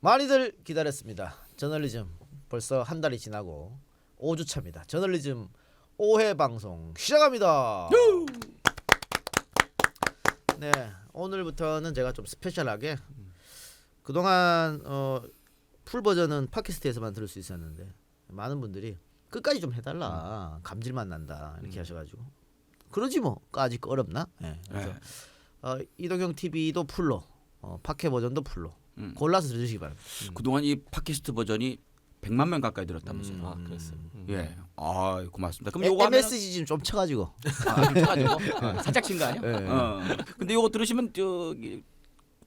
많이들 기다렸습니다. 저널리즘 벌써 한 달이 지나고 5주차입니다. 저널리즘 5회 방송 시작합니다. 네, 오늘부터는 제가 좀 스페셜하게 그동안 풀 버전은 팟캐스트에서만 들을 수 있었는데 많은 분들이 끝까지 좀 해달라, 감질만 난다 이렇게 하셔가지고 그러지 뭐 까짓 거 어렵나? 네, 그래서 이동형 TV도 풀로, 팟캐 버전도 풀로 골라서 들으시기 바랍니다. 그동안 이 팟캐스트 버전이 100만 명 가까이 들었다면서요. 아, 그랬어요. 예. 아, 고맙습니다. 그럼 요거 MSG 좀 쳐가지고. 쳐가지고 살짝 친 거 아니야? 네. 근데 요거 들으시면 저기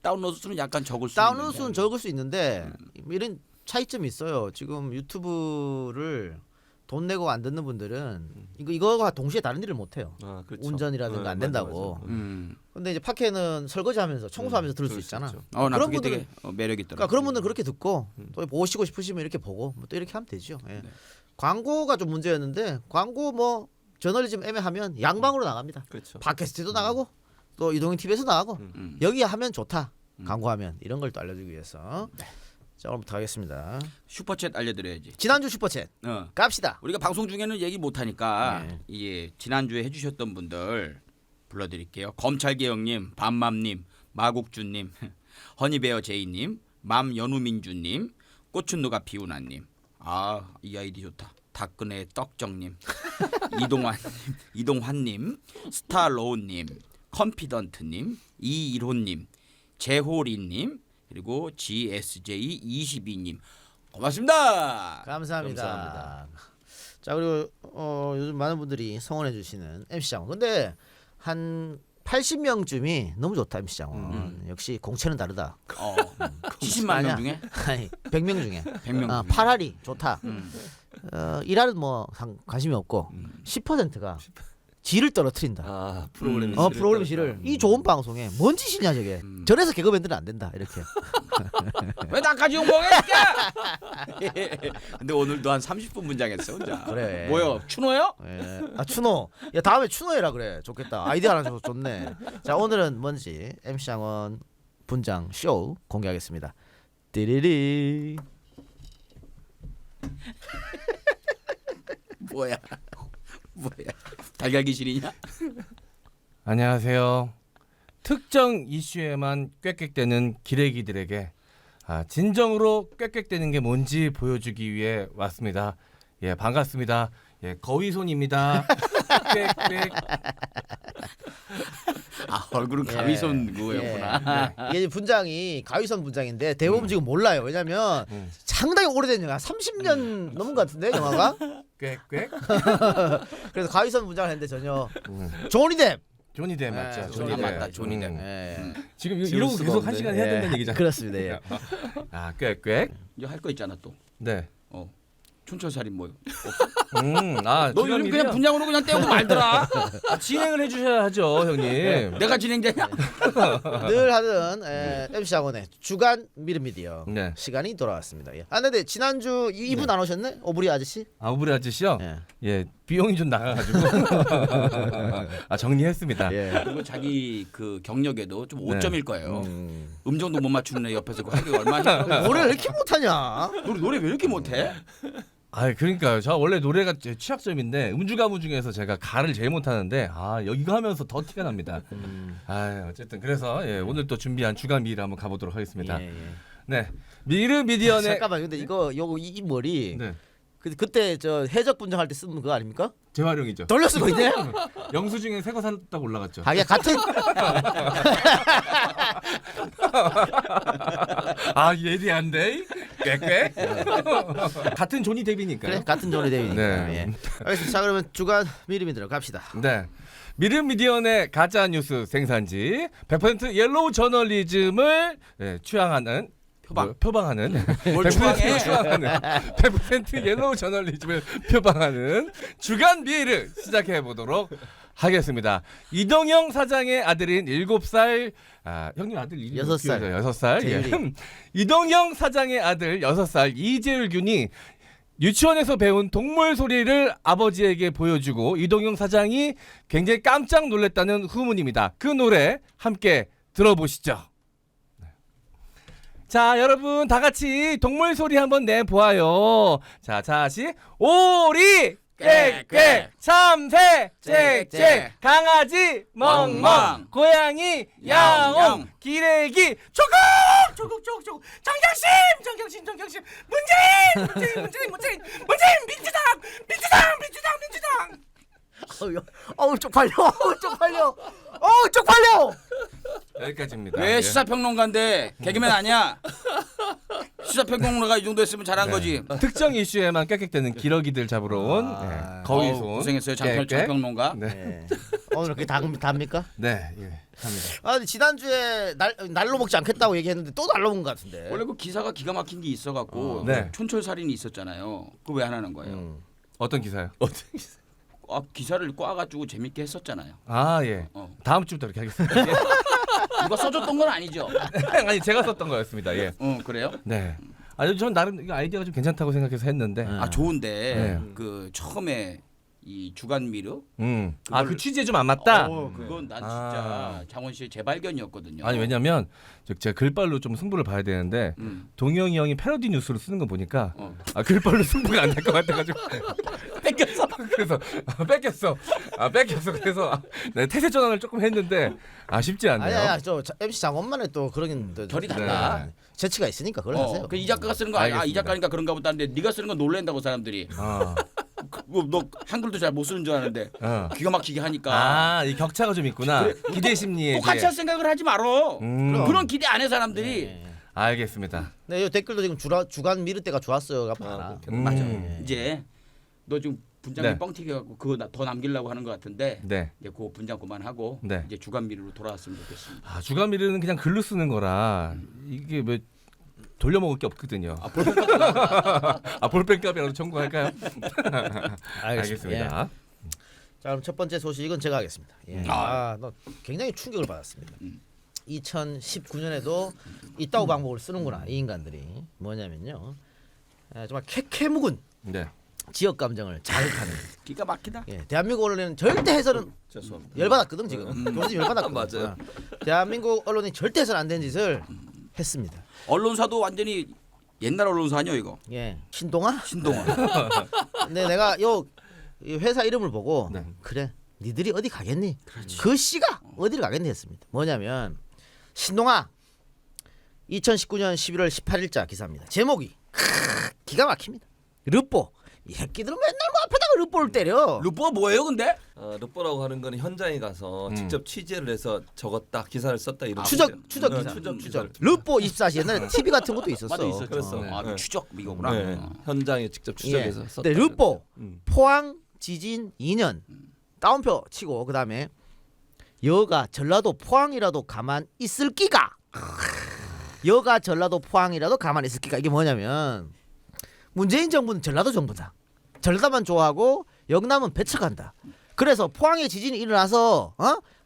다운로드 수는 약간 적을 수 다운로드 있는데. 수는 적을 수 있는데 이런 차이점이 있어요. 지금 유튜브를 돈 내고 안 듣는 분들은 이거와 동시에 다른 일을 못 해요. 아, 그렇죠. 운전이라든가 안 된다고. 맞아. 근데 이제 팟캐는 설거지하면서 청소하면서 들을 수 들을 수 있잖아. 있죠. 나 그런 그게 분들은 되게 매력 있더라. 그러니까 그런 분들은 그렇게 듣고 또 보시고 싶으시면 이렇게 보고 또 이렇게 하면 되죠. 예. 광고가 좀 문제였는데 광고 뭐 저널리즘 애매하면 양방으로 나갑니다. 그렇죠. 팟캐스트도 나가고 또 이동형 TV에서 나가고 여기 하면 좋다. 광고하면 이런 걸 또 알려주기 위해서 자 오늘부터 하겠습니다. 슈퍼챗 알려드려야지. 지난주 슈퍼챗 갑시다. 우리가 방송 중에는 얘기 못 하니까 네. 예, 지난주에 해주셨던 분들 불러드릴게요. 검찰개혁님, 밤맘님, 마국주님, 허니베어 제이님, 맘연우민주님, 꽃은 누가 비우나님. 아, 이 아이디 좋다. 다끈의 떡정님, 이동환님, 스타로우님, 컨피던트님, 이일호님, 제호리님, 그리고 GSJ22님. 고맙습니다. 감사합니다. 자 그리고 요즘 많은 분들이 성원해 주시는 MC 장원. 근데 한 80명쯤이 너무 좋다 MC 장원. 역시 공채는 다르다. 70만 명 중에 아니 100명 중에 100명. 8할이 좋다. 일할은 뭐 관심이 없고 10%가 질을 떨어뜨린다. 아, 프로그램 프로그램 질을 이 좋은 방송에 뭔 짓이냐 저게. 저래서 개그맨들은 안 된다 이렇게. 왜 나까지 욕먹어? 근데 오늘도 한 30분 분장했어 혼자. 그래. 뭐요? 추노요? 예. 아 추노. 야 다음에 추노 해라 그래. 좋겠다. 아이디어 하나 줘서 좋네. 자 오늘은 뭔지 MC 장원 분장 쇼 공개하겠습니다. 띠리리. 뭐야? 달걀 귀신이냐? 안녕하세요. 특정 이슈에만 꽥꽥대는 기레기들에게 진정으로 꽥꽥대는 게 뭔지 보여주기 위해 왔습니다. 예, 반갑습니다. 예, 거위손입니다. 꽥꽥. 아, 얼굴은 가위손 그거였구나. 예. 이게 분장이 가위선 분장인데 대부분 지금 몰라요. 왜냐면 상당히 오래된 영화, 30년 넘은 것 같은데 영화가. 꽥꽥. 그래서 가위선 분장을 했는데 전혀 조니 뎁. 조니 뎁 맞죠? 네, 조니 뎁. 맞다, 조니 뎁. 예. 지금 지울 이러고 수가 계속 없네. 한 시간 해야 된다는 얘기잖아. 그렇습니다. 예. 아, 꽥꽥. 이제 할 거 있잖아 또. 네. 춘철살인 뭐요? 너 너 요즘 그냥 분장으로 그냥 떼고 말더라. 진행을 해주셔야 하죠, 형님. 내가 진행자냐? 늘 하던 MC 장원의 주간 미르미디어 네. 시간이 돌아왔습니다. 예. 아 근데 지난주 이분 안 오셨네? 오브리 아저씨? 아우브리 아저씨요? 예. 예, 비용이 좀 나가가지고 정리했습니다. 예. 그리고 자기 그 경력에도 좀 네. 5점일 거예요. 음정도 못 맞추는 애 옆에서 그 하기가 얼마나 힘들어. 노래를 왜 이렇게 못하냐? 노래 왜 이렇게 못해? 아, 그러니까요. 저 원래 노래가 제 취약점인데 음주 가무 중에서 제가 가를 제일 못하는데 이거 하면서 더 티가 납니다. 어쨌든 그래서 오늘 또 준비한 주간 미를 한번 가보도록 하겠습니다. 예. 네, 미르 미디어네. 잠깐만 근데 이 머리 네, 그때 저 해적 분장할 때 쓰는 그거 아닙니까? 재활용이죠. 돌려 쓰고 있네. 영수증에 새 거 샀다고 올라갔죠. 하기야 같은 예리 안 돼? 꽥꽥. 같은 조니 뎁이니까. 그래 같은 조니 데이니까. 네. 예. 알겠습니다. 자 그러면 주간 미리미 들어갑시다. 네. 미르 미디어의 가짜 뉴스 생산지 100% 옐로우 저널리즘을 추앙하는 표방하는 100% 옐로우 저널리즘을 표방하는 주간 미르 시작해 보도록 하겠습니다. 이동영 사장의 아들인 7살 형님 아들 6살. 6살. 재율이. 예. 이동영 사장의 아들 6살 이재율 군이 유치원에서 배운 동물 소리를 아버지에게 보여주고 이동영 사장이 굉장히 깜짝 놀랐다는 후문입니다. 그 노래 함께 들어보시죠. 자, 여러분 다 같이 동물 소리 한번 내 보아요. 자, 다시 오리 꽥꽥, 참새 짹짹, 강아지 멍멍, 고양이 야옹, 기레기 조국, 정경심, 문재인, 민주당. 쪽팔려. 여기까지입니다. 왜 예. 시사평론가인데 개그맨 아니야? 시사평론가가 이 정도 했으면 잘한 네. 거지. 특정 이슈에만 깍깍대는 기러기들 잡으러 온 거위손. 고생했어요 꽥꽥. 장평론가. 네, 네. 오늘 그게 답니까? 네, 예, 합니다. 아, 근데 지난주에 날로 먹지 않겠다고 얘기했는데 또 날로 먹은 것 같은데. 원래 그 기사가 기가 막힌 게 있어갖고 네. 촌철살인이 있었잖아요. 그거 왜 안 하는 거예요? 어떤 기사요? 아, 기사를 꽈가지고 재밌게 했었잖아요. 아, 예. 어. 다음 주부터 이렇게 하겠습니다. 누가 써줬던 건 아니죠? 아니, 제가 썼던 거였습니다. 예. 그래요? 네. 아니, 전 나름 이거 아이디어가 좀 괜찮다고 생각해서 했는데. 아 좋은데 네. 그 처음에 이 주간 미르 아, 그 취지에 좀 안 맞다. 그건 난 진짜 아. 장원 씨의 재발견이었거든요. 아니, 왜냐면 제가 글빨로 좀 승부를 봐야 되는데 동영이 형이 패러디 뉴스로 쓰는 거 보니까 아, 글빨로 승부가 안 될 것 같아가지고 뺏겼어. 그래서 뺏겼어. 그래서 네, 태세 전환을 조금 했는데 쉽지 않네요. 아니야, 저 MC 장원만의 또 그런 결이 달라. 재치가 있으니까 그걸 하세요. 그 이 작가가 쓰는 거 이 알겠습니다. 작가니까 그런가 보다 하는데 네가 쓰는 건 놀랜다고 사람들이. 아, 너 한글도 잘 못 쓰는 줄 아는데 기가 막히게 하니까. 아, 이 격차가 좀 있구나. 기대 심리에. 똑같이 이제. 할 생각을 하지 말어. 그런 기대 안 해 사람들이. 네. 알겠습니다. 네, 이 댓글도 지금 주간 미르 때가 좋았어요가 많아. 맞아. 이제 너 지금 분장이 네. 뻥튀기갖고 그거 더 남기려고 하는 것 같은데 네. 이제 그 분장 그만하고 네. 이제 주간 미르로 돌아왔으면 좋겠습니다. 아, 주간 미르는 그냥 글로 쓰는 거라 이게 뭐 돌려먹을 게 없거든요. 볼펜값이라도 청구할까요? 알겠습니다. 자, 그럼 첫 번째 소식은 제가 하겠습니다. 예. 너 굉장히 충격을 받았습니다. 2019년에도 이따오 방법을 쓰는구나 이 인간들이. 뭐냐면요, 정말 캐캐묵은 네. 지역 감정을 자극하는. 기가 막히다. 예, 대한민국 언론에는 절대 해서는 열받았거든 지금. 교수님 열받았거든. 맞아요. 대한민국 언론이 절대 해서는 안 되는 짓을 했습니다. 언론사도 완전히 옛날 언론사 아니야 이거. 예, 신동아. 신동아. 근데 내가 이 회사 이름을 보고 네. 그래, 니들이 어디 가겠니? 그 씨가 어디를 가겠니 했습니다. 뭐냐면 신동아 2019년 11월 18일자 기사입니다. 제목이 기가 막힙니다. 르뽀. 이 새끼들은 맨날 뭐 앞에다가 르뽀를 때려. 루퍼가 뭐예요 근데? 르뽀라고 하는 거는 현장에 가서 직접 취재를 해서 적었다 기사를 썼다 이런 추적 뜻이에요. 기사. 추적 기사를. 르뽀 24시 옛날에 TV 같은 것도 있었어. 맞아 있었죠. 그랬어. 아, 네. 추적 이거구나. 네. 현장에 직접 추적해서 썼다. 근데 르뽀 음. 포항 지진 2년 다운표 치고 그다음에 여가 전라도 포항이라도 가만 있을 끼가. 여가 전라도 포항이라도 가만 있을 끼가. 이게 뭐냐면 문재인 정부는 전라도 정부다. 전라도만 좋아하고 영남은 배척한다. 그래서 포항에 지진이 일어나서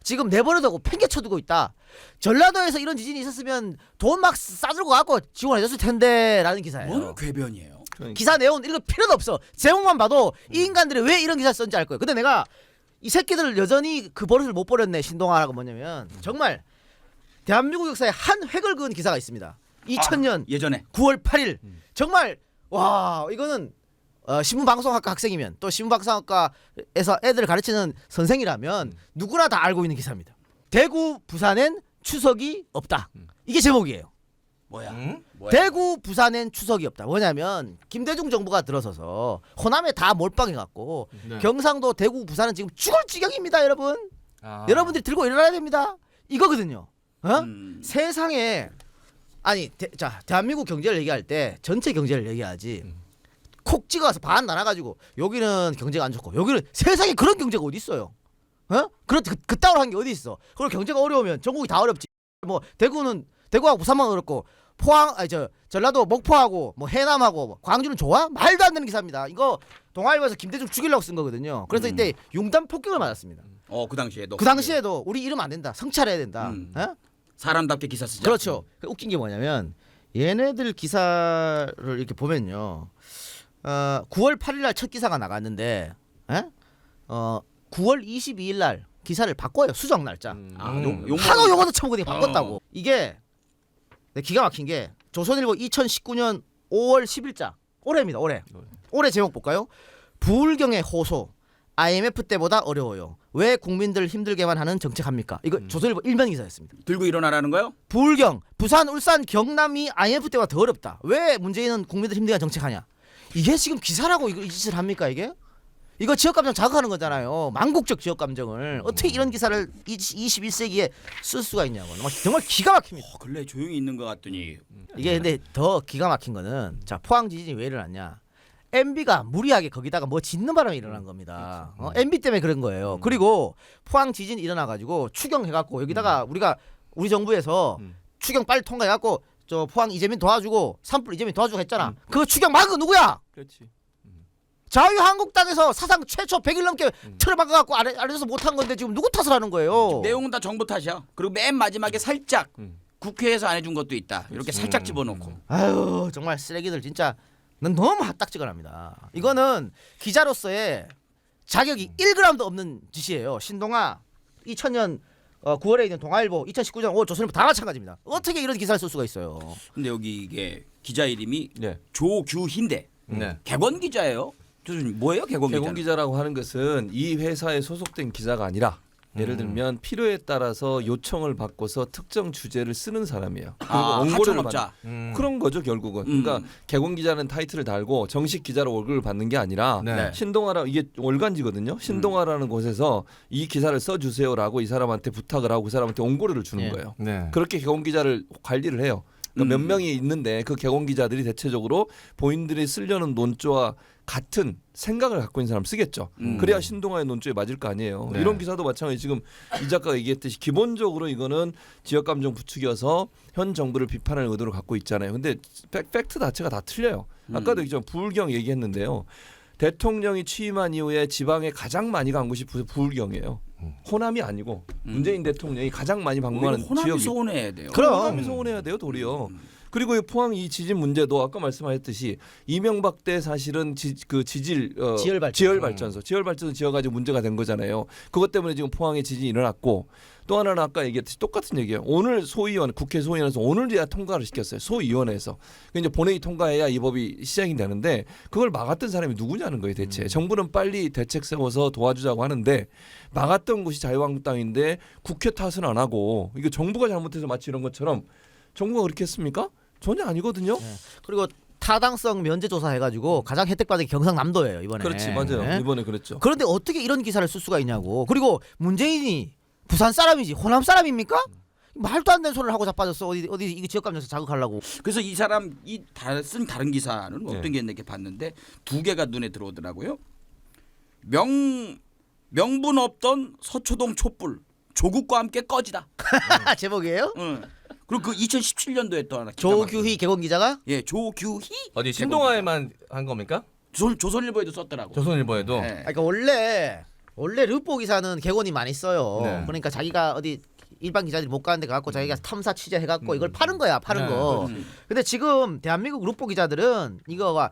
지금 내버려두고 팽개쳐두고 있다. 전라도에서 이런 지진이 있었으면 돈 막 싸들고 갖고 지원해줬을 텐데라는 기사예요. 뭔 궤변이에요? 그러니까. 기사 내용 읽을 필요도 없어. 제목만 봐도 이 인간들이 왜 이런 기사를 썼는지 알 거예요. 근데 내가 이 새끼들 여전히 그 버릇을 못 버렸네. 신동아라고 뭐냐면 정말 대한민국 역사에 한 획을 그은 기사가 있습니다. 2000년 예전에 9월 8일 정말 와 이거는 신문방송학과 학생이면 또 신문방송학과에서 애들을 가르치는 선생이라면 누구나 다 알고 있는 기사입니다. 대구 부산엔 추석이 없다. 이게 제목이에요. 뭐야? 대구 부산엔 추석이 없다. 뭐냐면 김대중 정부가 들어서서 호남에 다 몰빵해갖고 네. 경상도 대구 부산은 지금 죽을 지경입니다. 여러분 여러분들이 들고 일어나야 됩니다. 이거거든요. 세상에 아니 대한민국 경제를 얘기할 때 전체 경제를 얘기하지 콕 찍어서 반 나눠가지고 여기는 경제가 안 좋고 여기는 세상에 그런 경제가 어디 있어요? 그따위로 한 게 어디 있어? 그리고 경제가 어려우면 전국이 다 어렵지. 뭐 대구하고 부산만 어렵고 전라도 목포하고 뭐 해남하고 뭐 광주는 좋아? 말도 안 되는 기사입니다. 이거 동아일보에서 김대중 죽이려고 쓴 거거든요. 그래서 이때 융단 폭격을 맞았습니다. 그 당시에도. 그 당시에도 우리 이러면 안 된다. 성찰해야 된다. 사람답게 기사 쓰자. 그렇죠. 웃긴 게 뭐냐면 얘네들 기사를 이렇게 보면요. 9월 8일 날 첫 기사가 나갔는데 9월 22일 날 기사를 바꿔요. 수정 날짜. 용 하도 요거도 처먹으니 바꿨다고. 이게 기가 막힌 게 조선일보 2019년 5월 10일자 올해입니다. 올해 제목 볼까요? 부울경의 호소. IMF 때보다 어려워요. 왜 국민들 힘들게만 하는 정책합니까? 이거 조선일보 1면 기사였습니다. 들고 일어나라는 거요? 부울경, 부산, 울산, 경남이 IMF 때보다 더 어렵다. 왜 문재인은 국민들 힘들게 하는 정책하냐? 이게 지금 기사라고 이 짓을 합니까 이게? 이거 지역감정 자극하는 거잖아요. 망국적 지역감정을 어떻게 이런 기사를 21세기에 쓸 수가 있냐고. 정말 기가 막힙니다. 근래 조용히 있는 것 같더니 이게 근데 더 기가 막힌 거는 자 포항 지진이 왜 일어났냐? MB가 무리하게 거기다가 뭐 짓는 바람에 일어난 겁니다. MB 때문에 그런 거예요. 그리고 포항 지진 일어나가지고 추경해갖고 여기다가 우리 정부에서 추경 빨리 통과해갖고 저 포항 이재민 도와주고 산불 이재민 도와주고 했잖아. 그거 추경 막은 거 누구야? 그렇지. 자유한국당에서 사상 최초 100일 넘게 틀어박아갖고 아래에서 못한 건데 지금 누구 탓을 하는 거예요? 내용은 다 정부 탓이야. 그리고 맨 마지막에 살짝 국회에서 안 해준 것도 있다. 이렇게 살짝 집어넣고. 아유 정말 쓰레기들 진짜 난 너무 핫딱지근합니다. 이거는 기자로서의 자격이 1g도 없는 짓이에요. 신동아 2000년 9월에 있는 동아일보 2019년 5월 조선일보 다 마찬가지입니다. 어떻게 이런 기사를 쓸 수가 있어요? 근데 여기 이게 기자 이름이 네. 조규희인데 네. 객원 기자예요. 교수님 뭐예요 객원 기자? 개공 기자라고 하는 것은 이 회사에 소속된 기자가 아니라 예를 들면 필요에 따라서 요청을 받고서 특정 주제를 쓰는 사람이에요. 그리고 원고를 하청업자. 그런 거죠 결국은. 그러니까 개공 기자는 타이틀을 달고 정식 기자로 월급을 받는 게 아니라 네. 신동아라 이게 월간지거든요. 신동아라는 곳에서 이 기사를 써주세요라고 이 사람한테 부탁을 하고 그 사람한테 원고료를 주는 네. 거예요. 네. 그렇게 개공 기자를 관리를 해요. 그러니까 몇 명이 있는데 그 개공 기자들이 대체적으로 본인들이 쓰려는 논조와 같은 생각을 갖고 있는 사람 쓰겠죠. 그래야 신동아의 논조에 맞을 거 아니에요. 네. 이런 기사도 마찬가지. 지금 이 작가가 얘기했듯이 기본적으로 이거는 지역 감정 부추겨서 현 정부를 비판할 의도를 갖고 있잖아요. 근데 팩트 자체가 다 틀려요. 아까도 얘기했지만 부울경 얘기했는데요. 대통령이 취임한 이후에 지방에 가장 많이 간 곳이 부울경이에요. 호남이 아니고 문재인 대통령이 가장 많이 방문하는 호남이 지역이 소원해야 돼요. 그럼. 호남이 소원해야 돼요 도리어. 그리고 이 포항 이 지진 문제도 아까 말씀하셨듯이 이명박 때 사실은 지열발전소 지어가지고 문제가 된 거잖아요. 그것 때문에 지금 포항에 지진이 일어났고 또 하나는 아까 얘기했듯이 똑같은 얘기예요. 오늘 소위원 국회 소위원회에서 오늘이야 통과를 시켰어요. 소위원회에서 이제 본회의 통과해야 이 법이 시행이 되는데 그걸 막았던 사람이 누구냐는 거예요 대체. 정부는 빨리 대책 세워서 도와주자고 하는데 막았던 곳이 자유한국당인데 국회 탓은 안 하고 이거 정부가 잘못해서 마치 이런 것처럼 정부가 그렇게 했습니까? 전혀 아니거든요. 네. 그리고 타당성 면제 조사 해가지고 가장 혜택받은 게 경상남도예요 이번에. 그렇지 맞아요. 네. 이번에 그랬죠. 그런데 어떻게 이런 기사를 쓸 수가 있냐고. 그리고 문재인이 부산 사람이지 호남 사람입니까? 말도 안 되는 소리를 하고 자빠졌어. 어디 이거 지역감정에서 자극하려고. 그래서 이 사람 쓴 다른 기사는 어떤 네. 게 있는지 이렇게 봤는데 두 개가 눈에 들어오더라고요. 명분 없던 서초동 촛불 조국과 함께 꺼지다. 제목이에요? 응. 그리고 그 2017년도에 또 하나 기가 막혀요. 조규희 개건 기자가 예, 조규희 어디 신동아에만 한 겁니까? 조선일보에도 썼더라고. 조선일보에도. 네. 그러니까 원래 르포 기사는 개건이 많이 써요. 네. 그러니까 자기가 어디 일반 기자들이 못 가는데 가갖고 자기가 탐사 취재해갖고 이걸 파는 거야, 파는 네, 거. 근데 지금 대한민국 르포 기자들은 이거가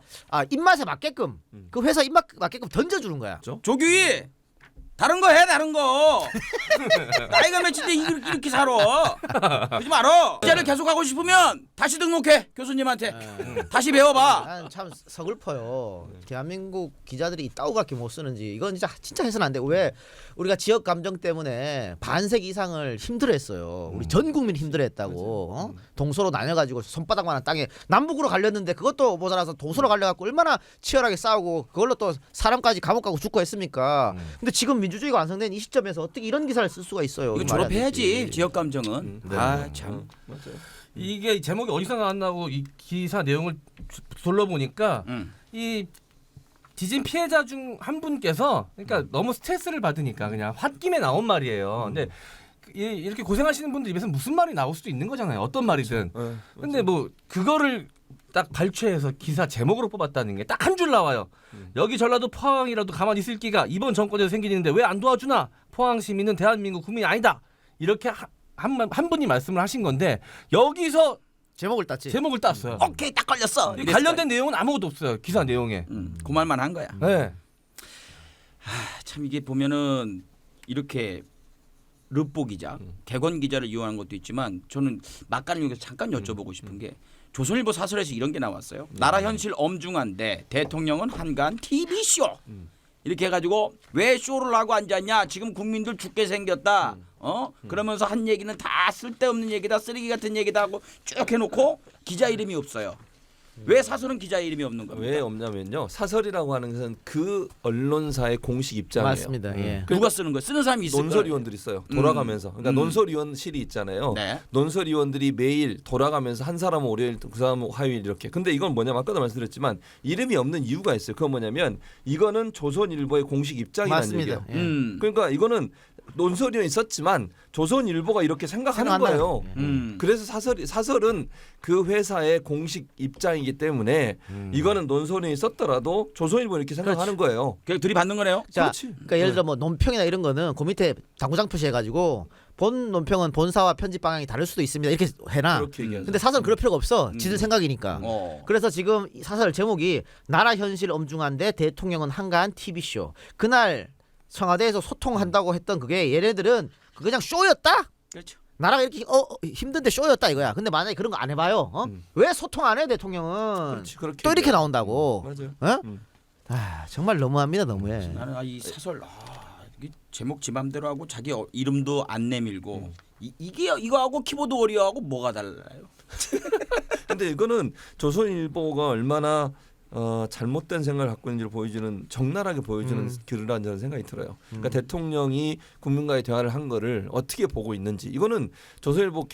입맛에 맞게끔 그 회사 입맛 맞게끔 던져주는 거야. 조규희 다른 거 해 다른 거. 나이가 몇인데 이렇게 살아. 그러지 말어. 기자를 계속 하고 싶으면 다시 등록해 교수님한테. 다시 배워봐. 난 참 서글퍼요. 대한민국 기자들이 이따구밖에 못 쓰는지 이건 진짜 해서는 안 돼. 왜 우리가 지역 감정 때문에 반세기 이상을 힘들어했어요. 우리 전 국민 힘들어했다고. 동서로 나뉘어가지고 손바닥만한 땅에 남북으로 갈렸는데 그것도 모자라서 동서로 갈려갖고 얼마나 치열하게 싸우고 그걸로 또 사람까지 감옥 가고 죽고 했습니까? 근데 지금 민주주의가 완성된 이 시점에서 어떻게 이런 기사를 쓸 수가 있어요? 이거 이거 말이 안 졸업해야지 되지. 지역 감정은. 참. 맞아요. 이게 제목이 어디서 나왔나고 이 기사 내용을 둘러보니까 이 지진 피해자 중 한 분께서 그러니까 너무 스트레스를 받으니까 그냥 홧김에 나온 말이에요. 근데 이렇게 고생하시는 분들 입에서 무슨 말이 나올 수도 있는 거잖아요. 어떤 말이든. 근데 뭐 그거를 딱 발췌해서 기사 제목으로 뽑았다는 게 딱 한 줄 나와요. 여기 전라도 포항이라도 가만히 있을 기가 이번 정권에서 생긴 일인데 왜 안 도와주나? 포항 시민은 대한민국 국민이 아니다. 이렇게 한 분이 말씀을 하신 건데 여기서 제목을 땄지. 제목을 땄어요. 오케이 딱 걸렸어. 이 관련된 내용은 아무것도 없어요. 기사 내용에. 그 말만 한 거야. 네. 참 이게 보면은 이렇게 르포 기자, 객원 기자를 이용하는 것도 있지만 저는 막간을 여기서 잠깐 여쭤보고 싶은 게 조선일보 사설에서 이런 게 나왔어요. 나라 현실 엄중한데 대통령은 한간 TV 쇼. 이렇게 해가지고 왜 쇼를 하고 앉았냐? 지금 국민들 죽게 생겼다. 그러면서 한 얘기는 다 쓸데없는 얘기다, 쓰레기 같은 얘기다 하고 쭉 해놓고 기자 이름이 없어요. 왜 사설은 기자 이름이 없는 겁니까? 왜 없냐면요. 사설이라고 하는 것은 그 언론사의 공식 입장이에요. 맞습니다. 예. 누가 쓰는 거예요? 쓰는 사람이 있을 거예요. 논설위원들이 써요. 돌아가면서. 그러니까 논설위원실이 있잖아요. 네. 논설위원들이 매일 돌아가면서 한 사람은 월요일, 그 사람은 화요일 이렇게. 근데 이건 뭐냐면 아까도 말씀드렸지만 이름이 없는 이유가 있어요. 그건 뭐냐면 이거는 조선일보의 공식 입장이라는 맞습니다. 얘기예요. 예. 그러니까 이거는 논설위원이 썼지만 조선일보가 이렇게 생각하는 생각한다. 거예요. 그래서 사설은 그 회사의 공식 입장이기 때문에 이거는 논설위원이 썼더라도 조선일보 이렇게 생각하는 거예요. 그냥 들이받는 거네요. 자, 그렇지. 그러니까 예를 들어 뭐 논평이나 이런 거는 그 밑에 당구장 표시해가지고 본 논평은 본사와 편집 방향이 다를 수도 있습니다. 이렇게 해놔. 그렇게 얘기하죠. 근데 사설은 그럴 필요가 없어. 지들 생각이니까. 그래서 지금 이 사설 제목이 나라 현실 엄중한데 대통령은 한가한 TV쇼. 그날 청와대에서 소통한다고 했던 그게 얘네들은 그냥 쇼였다? 그렇죠. 나라가 이렇게 힘든데 쇼였다 이거야. 근데 만약에 그런 거 안 해봐요. 왜 소통 안 해 대통령은? 그렇지, 그렇게 또 이렇게 얘기해요. 나온다고. 맞아요. 어? 아, 정말 너무합니다. 너무해. 나는 이 사설 이게 제목 지 맘대로 하고 자기 이름도 안 내밀고 이게 이거하고 키보드 워리어하고 뭐가 달라요? 근데 이거는 조선일보가 얼마나 잘못된 생각을 갖고 있는지를 보여주는 적나라하게 보여주는 글이라는 저는 생각이 들어요. 그러니까 대통령이 국민과의 대화를 한 거를 어떻게 보고 있는지 이거는 조선일보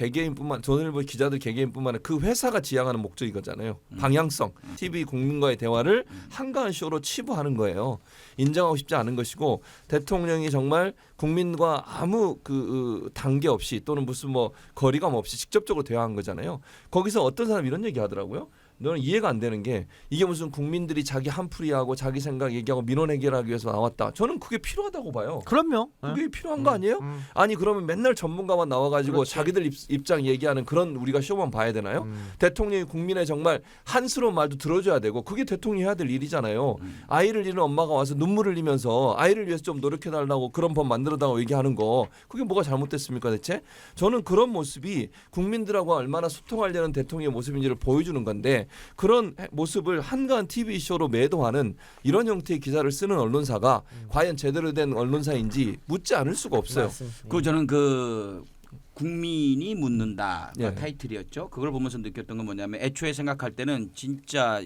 기자들 개개인뿐만 아니라 그 회사가 지향하는 목적이 거잖아요. 방향성, TV 국민과의 대화를 한가한 쇼로 치부하는 거예요. 인정하고 싶지 않은 것이고 대통령이 정말 국민과 아무 그 단계 없이 또는 무슨 뭐 거리감 없이 직접적으로 대화한 거잖아요. 거기서 어떤 사람이 이런 얘기 하더라고요. 너는 이해가 안 되는 게 이게 무슨 국민들이 자기 한풀이하고 자기 생각 얘기하고 민원 해결하기 위해서 나왔다. 저는 그게 필요하다고 봐요. 그럼요. 그게 필요한 거 아니에요? 아니 그러면 맨날 전문가만 나와가지고 그렇지. 자기들 입장 얘기하는 그런 우리가 쇼만 봐야 되나요? 대통령이 국민의 정말 한스러운 말도 들어줘야 되고 그게 대통령이 해야 될 일이잖아요. 아이를 잃은 엄마가 와서 눈물을 흘리면서 아이를 위해서 좀 노력해달라고 그런 법 만들어달라고 얘기하는 거 그게 뭐가 잘못됐습니까 대체? 저는 그런 모습이 국민들하고 얼마나 소통하려는 대통령의 모습인지를 보여주는 건데 그런 모습을 한가한 TV쇼로 매도하는 이런 형태의 기사를 쓰는 언론사가 과연 제대로 된 언론사인지 묻지 않을 수가 없어요. 맞습니다. 그 저는 그 국민이 묻는다 예. 타이틀이었죠. 그걸 보면서 느꼈던 건 뭐냐면 애초에 생각할 때는 진짜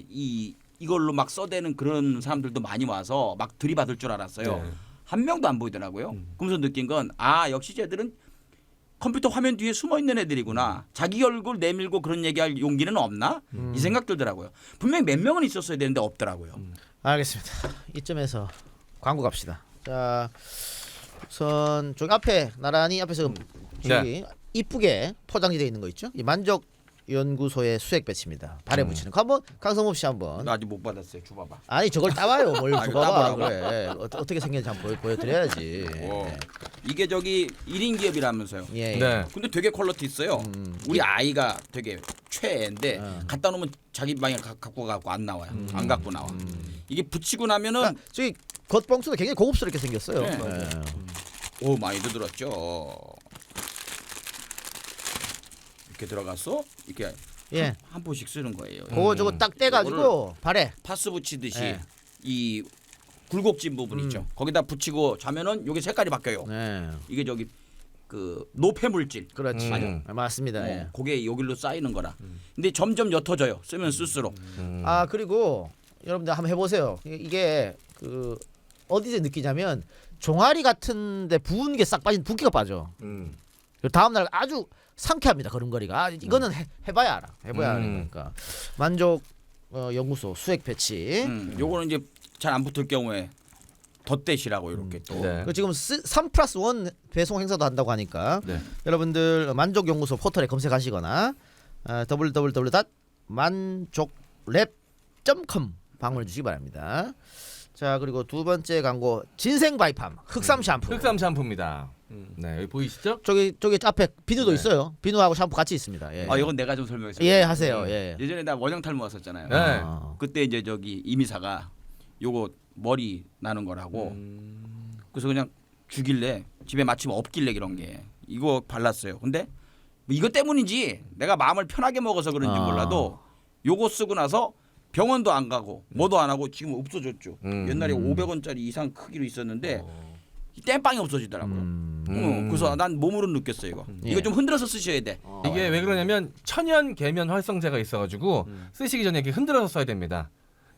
이걸로 막 써대는 그런 사람들도 많이 와서 막 들이받을 줄 알았어요. 네. 한 명도 안 보이더라고요. 그러면서 느낀 건 역시 쟤들은 컴퓨터 화면 뒤에 숨어 있는 애들이구나. 자기 얼굴 내밀고 그런 얘기할 용기는 없나? 이 생각 들더라고요. 분명히 몇 명은 있었어야 되는데 없더라고요. 알겠습니다. 이쯤에서 광고 갑시다. 자, 우선 저기 앞에 나란히 앞에서 저기 이쁘게 포장이 되어 있는 거 있죠? 이 만족 연구소의 수액 배치입니다. 발에 붙이는 거 한번 강성범 씨 한번. 나 아직 못 받았어요. 줘봐봐. 아니 저걸 따와요. 뭘 이거 줘봐봐 따보라고? 그래. 어떻게 생겼는지 한번 보여드려야지. 이게 저기 1인 기업이라면서요. 예. 예. 네. 근데 되게 퀄리티 있어요. 우리 아이가 되게 최애인데 갖다 놓으면 자기 방에 갖고 가고 안 나와요. 안 갖고 나와. 이게 붙이고 나면은 그러니까 저기 겉봉수도 굉장히 고급스럽게 생겼어요. 네. 예. 오 많이도 들었죠. 이렇게 들어갔어? 이렇게 예. 한 포씩 쓰는 거예요. 그거 저거 딱 떼가지고 발에. 파스 붙이듯이 네. 이 굴곡진 부분 있죠. 거기다 붙이고 자면은 요게 색깔이 바뀌어요. 네. 이게 저기 그 노폐 물질. 그렇지. 맞습니다. 예. 그게 여기로 쌓이는 거라. 근데 점점 옅어져요. 쓰면 쓸수록. 아 그리고 여러분들 한번 해보세요. 이게 그 어디서 느끼냐면 종아리 같은데 부은 게 싹 빠진 붓기가 빠져. 그리고 다음 날 아주 상쾌합니다. 걸음걸이가. 이거는 해봐야 알아. 해봐야 하니까. 만족 연구소 수액 배치. 요거는 이제 잘 안 붙을 경우에 덧대시라고 이렇게 또. 네. 그 지금 3+1 배송 행사도 한다고 하니까 네. 여러분들 만족 연구소 포털에 검색하시거나 www.만족랩.com 방문해 주시기 바랍니다. 자 그리고 두 번째 광고 진생 바이팜 흑삼 샴푸. 흑삼 샴푸입니다. 네, 여기 보이시죠? 저기 앞에 비누도 있어요. 비누하고 샴푸 같이 있습니다. 예. 이건 내가 좀 설명했어요. 예 하세요. 예. 예전에 나 원형 탈모 왔었잖아요. 네. 그때 이제 저기 이미사가 요거 머리 나는 거라고. 그래서 그냥 주길래 집에 마침 없길래 이런 게 이거 발랐어요. 근데 뭐 이것 때문인지 내가 마음을 편하게 먹어서 그런지 아. 몰라도 요거 쓰고 나서 병원도 안 가고 뭐도 안 하고 지금 없어졌죠. 옛날에 500원짜리 이상 크기로 있었는데 이 땜빵이 없어지더라고요. 그래서 난 몸으로 느꼈어요 이거. 이거 좀 흔들어서 쓰셔야 돼. 이게 왜 그러냐면 천연 계면 활성제가 있어가지고 쓰시기 전에 이렇게 흔들어서 써야 됩니다.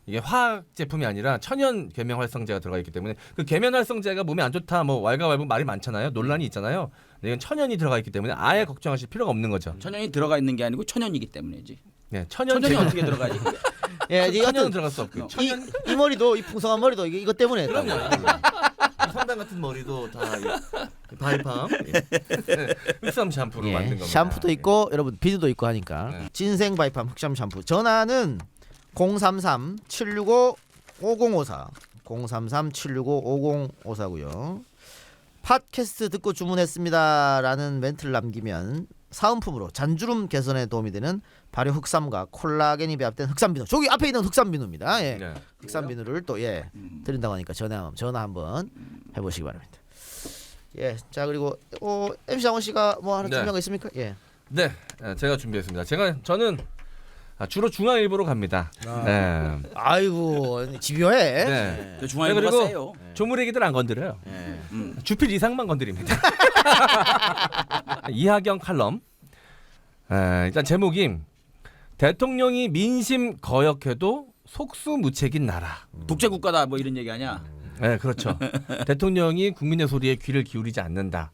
이게 화학 제품이 아니라 천연 계면 활성제가 들어가 있기 때문에 그 계면 활성제가 몸에 안 좋다 뭐 왈가왈부 말이 많잖아요. 논란이 있잖아요. 근데 이건 천연이 들어가 있기 때문에 아예 걱정하실 필요가 없는 거죠. 천연이 들어가 있는 게 아니고 천연이기 때문이지. 네, 천연 천연이 어떻게 들어가지? 예, 천연은 이것도 들어갈 수 없고 천연 이 머리도 이 풍성한 머리도 이것 때문에 그럼요. 상단 같은 머리도 다 바이팜. 흑삼 샴푸로 만든 겁니다. 샴푸도 있고 여러분 비누도 있고 하니까 네. 진생 바이팜 흑삼 샴푸. 전화는 033-765-5054 033-765-5054고요. 팟캐스트 듣고 주문했습니다라는 멘트를 남기면 사은품으로 잔주름 개선에 도움이 되는 발효 흑삼과 콜라겐이 배합된 흑삼 비누. 저기 앞에 있는 흑삼 비누입니다. 예. 네. 흑삼 비누를 또 드린다고 하니까 전화 한번 해보시기 바랍니다. 예, 자 그리고 MC 장원 씨가 뭐 하나 네. 준비한 거 있습니까? 예. 네, 제가 준비했습니다. 저는 주로 중앙일보로 갑니다. 네. 아이고 집요해. 네. 그 중앙일보가 그리고 세요. 조물 얘기들 안 건드려요. 예. 주필 이상만 건드립니다. 이하경 칼럼. 일단 제목이 대통령이 민심 거역해도 속수무책인 나라. 독재 국가다 뭐 이런 얘기 아니야? 네, 그렇죠. 대통령이 국민의 소리에 귀를 기울이지 않는다.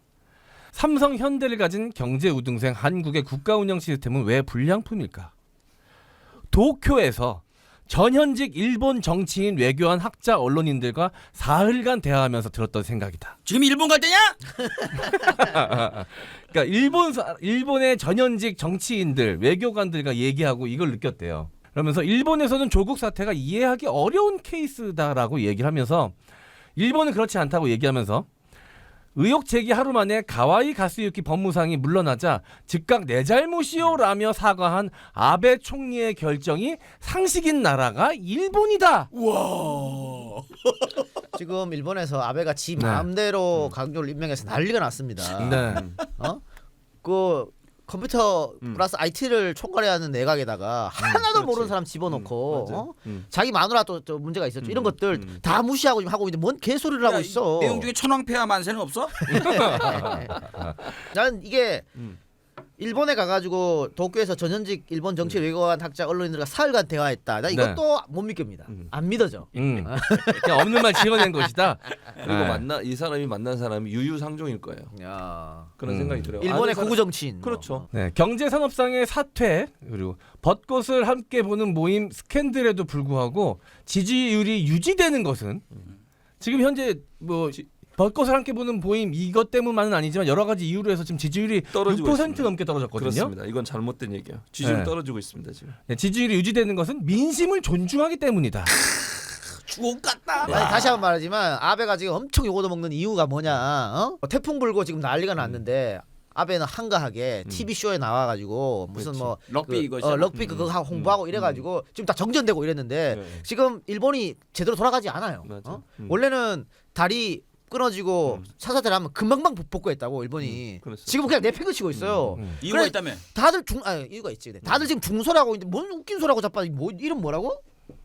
삼성 현대를 가진 경제 우등생 한국의 국가 운영 시스템은 왜 불량품일까? 도쿄에서 전현직 일본 정치인 외교한 학자 언론인들과 사흘간 대화하면서 들었던 생각이다. 지금 일본 갈 때냐? 그러니까 일본의 전현직 정치인들 외교관들과 얘기하고 이걸 느꼈대요. 그러면서 일본에서는 조국 사태가 이해하기 어려운 케이스다라고 얘기를 하면서 일본은 그렇지 않다고 얘기하면서 의혹 제기 하루 만에 가와이 가스유키 법무상이 물러나자 즉각 내 잘못이요라며 사과한 아베 총리의 결정이 상식인 나라가 일본이다. 우와. 지금 일본에서 아베가 지 네. 마음대로 강조를 임명해서 난리가 났습니다. 네. 그 컴퓨터 플러스 IT를 총괄해야 하는 내각에다가 하나도 모르는 사람 집어넣고 맞아요. 자기 마누라 또 문제가 있었죠. 이런 것들 다 무시하고 지금 하고 있는데 뭔 개소리를 하고 있어. 내용 중에 천황폐하 만세는 없어? 나는 이게 일본에 가가지고 도쿄에서 전현직 일본 정치 외교관 학자 언론인들과 사흘간 대화했다. 나 이것도 못 믿깁니다. 안 믿어져. 그냥 없는 말 지어낸 것이다. 그리고 이 사람이 만난 사람이 유유상종일 거예요. 야. 그런 생각이 들어요. 일본의 아는 사람- 고구 정치인. 그렇죠. 네, 경제산업상의 사퇴 그리고 벚꽃을 함께 보는 모임 스캔들에도 불구하고 지지율이 유지되는 것은 지금 현재 뭐 벚꽃을 함께 보는 모임 이것 때문만은 아니지만 여러 가지 이유로 해서 지금 지지율이 떨어지고 6% 있습니다. 넘게 떨어졌거든요. 그렇습니다. 이건 잘못된 얘기예요. 지지율 네. 떨어지고 있습니다 지금. 네, 지지율이 유지되는 것은 민심을 존중하기 때문이다. 주옥 같다. 아니, 다시 한번 말하지만 아베가 지금 엄청 요거도 먹는 이유가 뭐냐? 태풍 불고 지금 난리가 났는데 아베는 한가하게 TV 쇼에 나와가지고 무슨 뭐 럭비 그, 이거잖아. 럭비 그거 하고 홍보하고 이래가지고 지금 다 정전되고 이랬는데 네. 지금 일본이 제대로 돌아가지 않아요. 맞아. 원래는 다리 끊어지고 사사들 하면 금방방 복구했다고 일본이. 그랬어요. 지금 그냥 내팽을 치고 있어요. 이유가 그래, 있다며. 다들 이유가 있지. 다들 지금 중소라고 있는데 뭔 웃긴 소라고 자빠. 뭐 이름 뭐라고?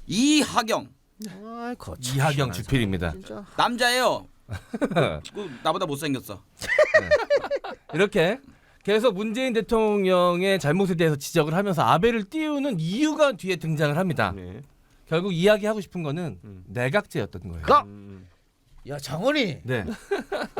이하경 아이 거참 이하경 희한한 주필입니다. 사람, 진짜. 남자예요. 그 나보다 못생겼어. 이렇게 계속 문재인 대통령의 잘못에 대해서 지적을 하면서 아베를 띄우는 이유가 뒤에 등장을 합니다. 네. 결국 이야기하고 싶은 거는 내각제였던 거예요. 야 장원이 네.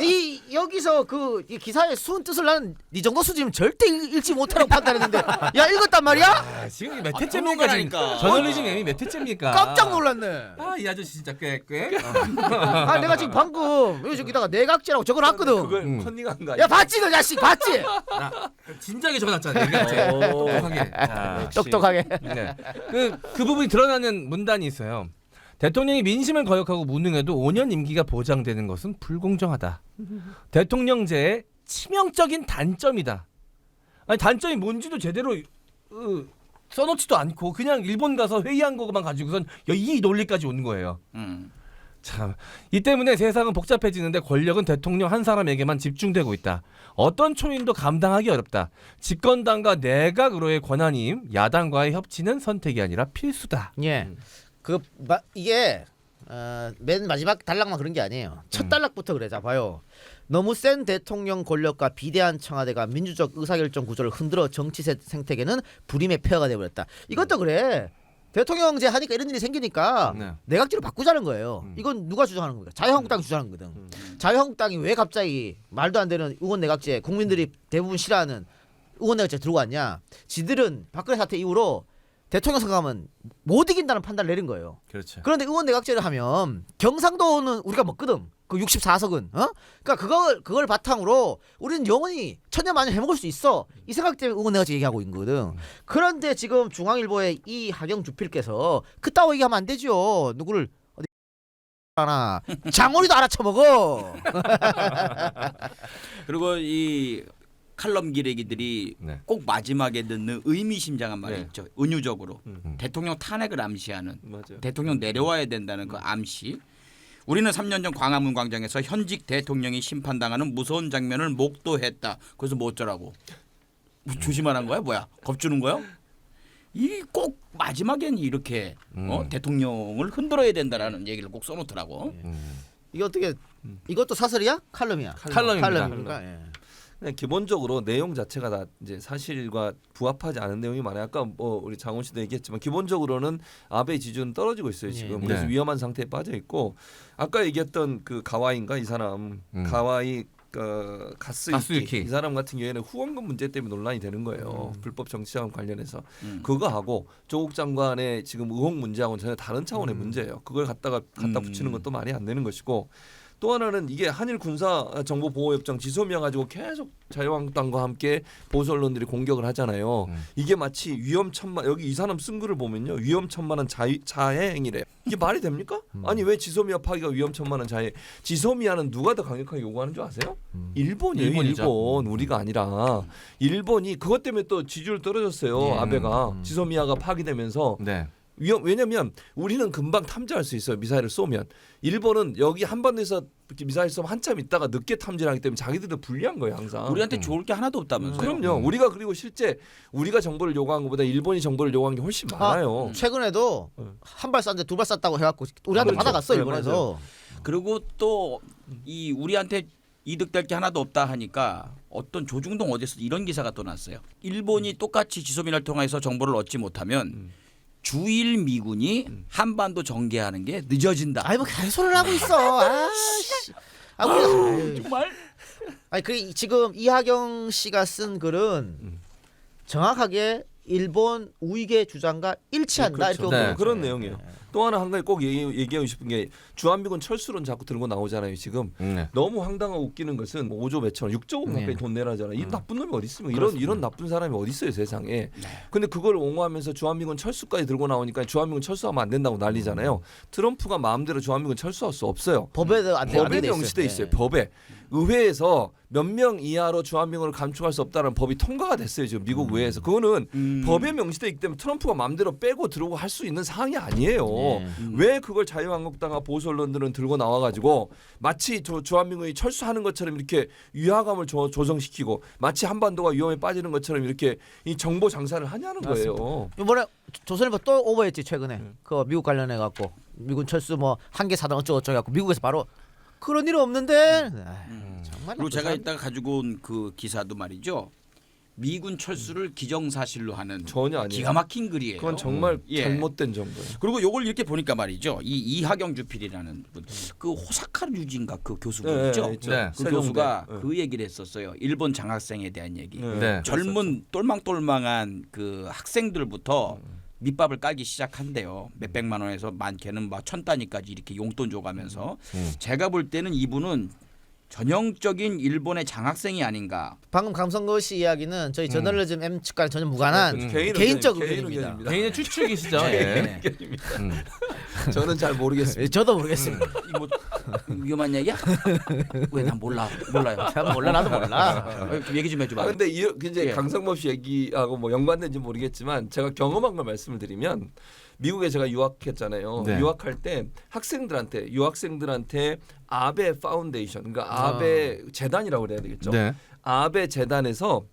이 여기서 이 기사의 순 뜻을 나는 이 정도 수준이면 절대 읽지 못하라고 판단했는데 야 읽었단 말이야? 지금 몇 회째입니까? 지금 전문가라니까. 저널리즘 M이 몇 회째입니까? 깜짝 놀랐네. 이 아저씨 진짜 꽤. 아 내가 지금 방금 여기다가 내각제라고 적어놨거든. 그걸 컨닝한 거 야 아니야? 봤지 너 자식 봤지? 진작에 적어놨잖아. 내각제. 똑똑하게. 똑똑하게. 네. 그 부분이 드러나는 문단이 있어요. 대통령이 민심을 거역하고 무능해도 5년 임기가 보장되는 것은 불공정하다. 대통령제의 치명적인 단점이다. 아니 단점이 뭔지도 제대로 써놓지도 않고 그냥 일본 가서 회의한 거만 가지고선 이 논리까지 온 거예요. 참, 이 때문에 세상은 복잡해지는데 권력은 대통령 한 사람에게만 집중되고 있다. 어떤 초인도 감당하기 어렵다. 집권당과 내각으로의 권한임, 야당과의 협치는 선택이 아니라 필수다. 예. 이게 맨 마지막 단락만 그런 게 아니에요. 첫 단락부터 그래. 자 봐요. 너무 센 대통령 권력과 비대한 청와대가 민주적 의사결정 구조를 흔들어 정치 생태계는 불임의 폐허가 되어버렸다. 이것도 그래. 대통령제 하니까 이런 일이 생기니까 네. 내각제로 바꾸자는 거예요. 이건 누가 주장하는 겁니까? 자유한국당이 주장하는 거거든. 자유한국당이 왜 갑자기 말도 안 되는 의원 내각제, 국민들이 대부분 싫어하는 의원 내각제 들고 왔냐? 지들은 박근혜 사태 이후로 대통령 선거하면 못 이긴다는 판단을 내린 거예요. 그렇죠. 그런데 의원 내각제를 하면 경상도는 우리가 먹거든. 그 64석은. 그러니까 그걸 바탕으로 우리는 영원히 천년만년 해먹을 수 있어. 이 생각 때문에 의원 내각제 얘기하고 있는 거거든. 그런데 지금 중앙일보의 이 하경 주필께서 그따위 얘기하면 안 되죠. 누구를 어디 하나 장원이도 알아쳐먹어. 그리고 이 칼럼 기레기들이 네. 꼭 마지막에 넣는 의미심장한 말이 네. 있죠. 은유적으로 대통령 탄핵을 암시하는 맞아요. 대통령 내려와야 된다는 그 암시. 우리는 3년 전 광화문 광장에서 현직 대통령이 심판당하는 무서운 장면을 목도했다. 그래서 뭐 어쩌라고? 조심하라는 거야? 뭐야? 겁주는 거야? 이 꼭 마지막엔 이렇게 대통령을 흔들어야 된다라는 얘기를 꼭 써놓더라고. 이게 어떻게 이것도 사설이야? 칼럼이야? 칼럼입니다. 칼럼입니까? 예. 그냥 기본적으로 내용 자체가 다 이제 사실과 부합하지 않은 내용이 많아요. 아까 뭐 우리 장훈 씨도 얘기했지만 기본적으로는 아베 지지율은 떨어지고 있어요 지금. 예. 그래서 네. 위험한 상태에 빠져 있고 아까 얘기했던 그 가와이인가 이 사람 가와이 가스유키 가스유키. 이 사람 같은 경우에는 후원금 문제 때문에 논란이 되는 거예요. 불법 정치자금 관련해서 그거 하고 조국 장관의 지금 의혹 문제하고는 전혀 다른 차원의 문제예요. 그걸 갖다 붙이는 것도 말이 안 되는 것이고. 또 하나는 이게 한일 군사 정보 보호 협정 지소미아 가지고 계속 자유한국당과 함께 보수 언론들이 공격을 하잖아요. 이게 마치 위험천만 여기 이 사람 쓴 글을 보면요 위험천만한 자해 행위래. 이게 말이 됩니까? 아니 왜 지소미아 파기가 위험천만한 자해? 지소미아는 누가 더 강력하게 요구하는 줄 아세요? 일본이에요. 일본이죠. 일본 우리가 아니라 일본이 그것 때문에 또 지지율 떨어졌어요. 아베가 지소미아가 파기되면서. 네. 왜냐면 우리는 금방 탐지할 수 있어요. 미사일을 쏘면. 일본은 여기 한반도에서 미사일 쏘면 한참 있다가 늦게 탐지하기 때문에 자기들도 불리한 거예요. 항상. 우리한테 좋을 게 하나도 없다면서요. 그럼요. 우리가 그리고 실제 우리가 정보를 요구한 것보다 일본이 정보를 요구한 게 훨씬 많아요. 최근에도 한 발 쐈는데 두 발 쐈다고 해갖고 우리한테 그렇죠. 받아갔어 네, 일본에서. 그리고 또 이 우리한테 이득될 게 하나도 없다 하니까 어떤 조중동 어디서 이런 기사가 또 났어요. 일본이 똑같이 지소미아를 통해서 정보를 얻지 못하면 주일 미군이 한반도 전개하는 게 늦어진다. 아이 뭐 개소리를 하고 있어. 아씨. 우리 정말? 아니 그 지금 이하경 씨가 쓴 글은 정확하게 일본 우익의 주장과 일치한다 그렇죠. 이렇게 네. 보는 그런 거예요. 내용이에요. 또 하나 한 가지 꼭 얘기하고 싶은 게 주한미군 철수론 자꾸 들고 나오잖아요. 지금 네. 너무 황당하고 웃기는 것은 5조 몇천 원, 6조 원 가까이 네. 돈 내라잖아. 이 나쁜 놈이 어디 있습니까? 그렇습니다. 이런 나쁜 사람이 어디 있어요 세상에. 근데 그걸 옹호하면서 주한미군 철수까지 들고 나오니까 주한미군 철수하면 안 된다고 난리잖아요. 트럼프가 마음대로 주한미군 철수할 수 없어요. 법에도 안 돼. 법에 명시돼 있어요. 법에 의회에서 몇 명 이하로 주한미군을 감축할 수 없다는 법이 통과가 됐어요. 지금 미국 의회에서 그거는 법에 명시돼 있기 때문에 트럼프가 마음대로 빼고 들어오고 할 수 있는 사항이 아니에요. 왜 그걸 자유한국당과 보수 언론들은 들고 나와가지고 마치 주한미군이 철수하는 것처럼 이렇게 위화감을 조성시키고 마치 한반도가 위험에 빠지는 것처럼 이렇게 이 정보 장사를 하냐는 거예요. 이번에 조선일보 또 오버했지 최근에. 그 미국 관련해 갖고 미군 철수 뭐 한계 사단 어쩌고 해갖고 미국에서 바로 그런 일은 없는데. 정말. 그리고 제가 이따가 가지고 온 그 기사도 말이죠. 미군 철수를 기정사실로 하는 전혀 아니에요. 기가 막힌 글이에요. 그건 정말 예. 잘못된 정보예요. 그리고 요걸 이렇게 보니까 말이죠. 이 이하경 주필이라는 분, 그 호사카 류지인가 그 교수분 있죠. 있죠. 네. 그 세종대. 교수가 네. 그 얘기를 했었어요. 일본 장학생에 대한 얘기. 네. 젊은 똘망똘망한 그 학생들부터 밑밥을 깔기 시작한대요. 몇백만 원에서 많게는 막 1000단위까지 이렇게 용돈 줘가면서 제가 볼 때는 이분은 전형적인 일본의 장학생이 아닌가. 방금 강성거 씨 이야기는 저희 저널리즘 M 측과는 전혀 무관한 개인 개인적 의견입니다. 의견입니다. 개인의 추측이시죠. 네. 예. 저는 잘 모르겠습니다. 저도 모르겠습니다. 이거 뭐 위험한 얘기야? 왜 난 몰라요. 참 몰라 나도 몰라. 얘기 좀 해줘봐. 근데 이제 예. 강성범 씨 얘기하고 뭐 연관된지 모르겠지만 제가 경험한 걸 말씀을 드리면 미국에 제가 유학했잖아요. 네. 유학할 때 유학생들한테 아베 파운데이션, 그러니까 아베 재단이라고 그래야 되겠죠. 네. 아베 재단에서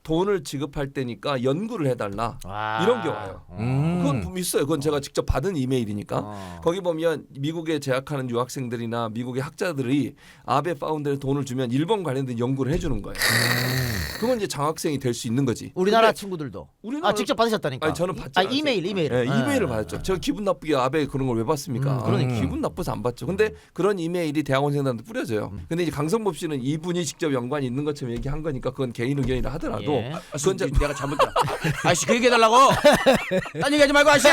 돈을 지급할 때니까 연구를 해달라 와. 이런 게 와요. 그건 있어요. 그건 제가 직접 받은 이메일이니까. 거기 보면 미국에 재학하는 유학생들이나 미국의 학자들이 아베 파운드에 돈을 주면 일본 관련된 연구를 해주는 거예요. 그건 이제 장학생이 될 수 있는 거지. 우리나라 근데 친구들도 우리나라 직접 받으셨다니까. 아니 저는 받지 않았어요. 이메일. 네, 이메일을 받았죠. 제가 기분 나쁘게 아베 그런 걸 왜 받습니까? 그러니까. 기분 나빠서 안 받죠. 근데 그런 이메일이 대학원생들한테 뿌려져요. 근데 이제 강성범 씨는 이분이 직접 연관이 있는 것처럼 얘기한 거니까 그건 개인 의견이라 하더라도 예. 그건 이제 내가 잘못했다. 아저씨 그 얘기해달라고. 딴 얘기하지 말고 아저씨.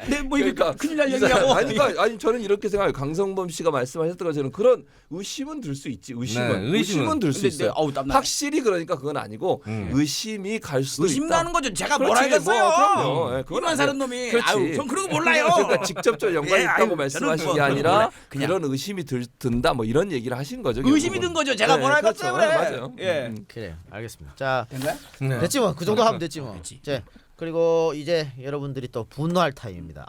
내뭐 이게 그러니까 큰일 날 얘기냐고. 아니 저는 이렇게 생각해요. 강성범 씨가 말씀하셨던 것처럼 그런 의심은 들 수 있지. 의심은 들 수 근데 있어요. 어우 땀나. 확실히 그러니까 그건 아니고 의심이 갈 수도 의심 있다. 나는 거죠. 제가 그렇지, 뭘 알겠어요. 뭐, 그럼요. 예, 그건 이만 사는 놈이. 그렇지. 아유, 전 그런 거 몰라요. 그러니까 직접적 연관이 예, 있다고 아유, 말씀하신 저는 게 뭐 아니라 몰라요. 그냥. 그런 의심이 든다 뭐 이런 얘기를 하신 거죠. 의심이 결국은. 든 거죠. 제가 네, 뭘 알겠어요. 그렇죠. 그래. 맞아요. 예. 그래 알겠습니다. 자 된 거야? 네. 됐지 뭐 그 정도 하면 됐지 뭐. 됐지. 이제 그리고 이제 여러분들이 또 분노할 타임입니다.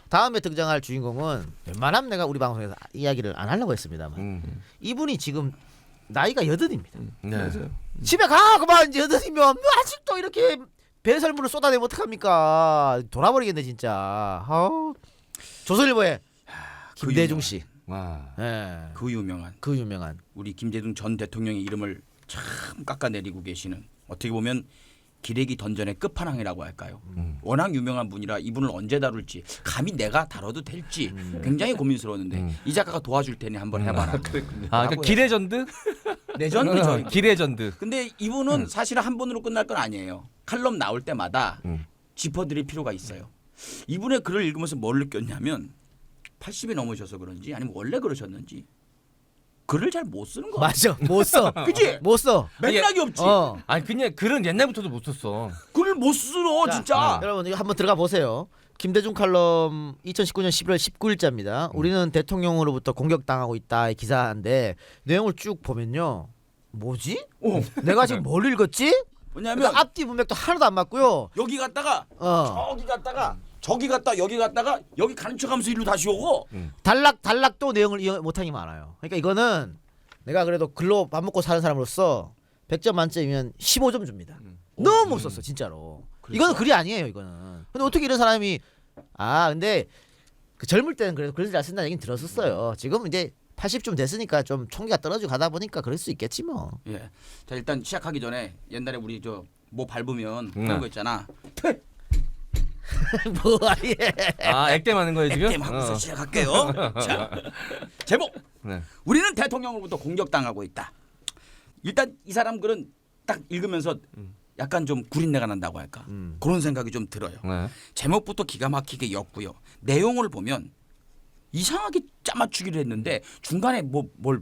다음에 등장할 주인공은 웬만하면 내가 우리 방송에서 이야기를 안 하려고 했습니다만 이분이 지금 나이가 80입니다. 네. 맞아요. 집에 가 그만 80이면 뭐 아직도 이렇게 배설물을 쏟아내면 어떡합니까? 돌아버리겠네 진짜. 조선일보의 김대중 씨. 와. 예. 그 유명한 그 유명한. 우리 김대중 전 대통령의 이름을 참 깎아내리고 계시는 어떻게 보면 기레기 던전의 끝판왕이라고 할까요? 워낙 유명한 분이라 이분을 언제 다룰지 감히 내가 다뤄도 될지 굉장히 고민스러웠는데 이 작가가 도와줄 테니 한번 해봐라. 아, 그러니까 기레전드? 레전드죠. 기레전드. 근데 이분은 사실은 한 번으로 끝날 건 아니에요. 칼럼 나올 때마다 짚어드릴 필요가 있어요. 이분의 글을 읽으면서 뭘 느꼈냐면 80이 넘으셔서 그런지 아니면 원래 그러셨는지 글을 잘 못 쓰는 거 같아요. 맞아. 못 써. 그치? 못 써. 맥락이 없지. 아니 그냥 글은 옛날부터도 못 썼어. 글을 못 쓰러 진짜. 여러분 이거 한번 들어가 보세요. 김대중 칼럼 2019년 11월 19일자입니다. 우리는 대통령으로부터 공격당하고 있다 이 기사인데 내용을 쭉 보면요. 뭐지? 내가 지금 뭘 읽었지? 왜냐하면 앞뒤 문맥도 하나도 안 맞고요. 여기 갔다가 저기 갔다가 저기 갔다 여기 갔다가 여기 가는 척하면서 일로 다시 오고 단락도 내용을 이해 못하는 게 많아요. 그러니까 이거는 내가 그래도 글로 밥 먹고 사는 사람으로서 100점 만점이면 15점 줍니다. 너무 못 썼어 진짜로. 이거는 글이 아니에요 이거는. 근데 어떻게 이런 사람이 근데 그 젊을 때는 그래도 글을 잘 쓴다는 얘기는 들었었어요. 지금 이제 80좀 됐으니까 좀 총기가 떨어지고 가다 보니까 그럴 수 있겠지 뭐. 예. 자 일단 시작하기 전에 옛날에 우리 저 뭐 밟으면 그런 거 있잖아. 뭐야 예. 아, 액땜하는 거예요 지금? 액땜 하고서 시작할게요. 자 제목 네. 우리는 대통령으로부터 공격당하고 있다. 일단 이 사람 글은 딱 읽으면서 약간 좀 구린내가 난다고 할까 그런 생각이 좀 들어요. 네. 제목부터 기가 막히게 엮고요. 내용을 보면 이상하게 짜맞추기를 했는데 중간에 뭘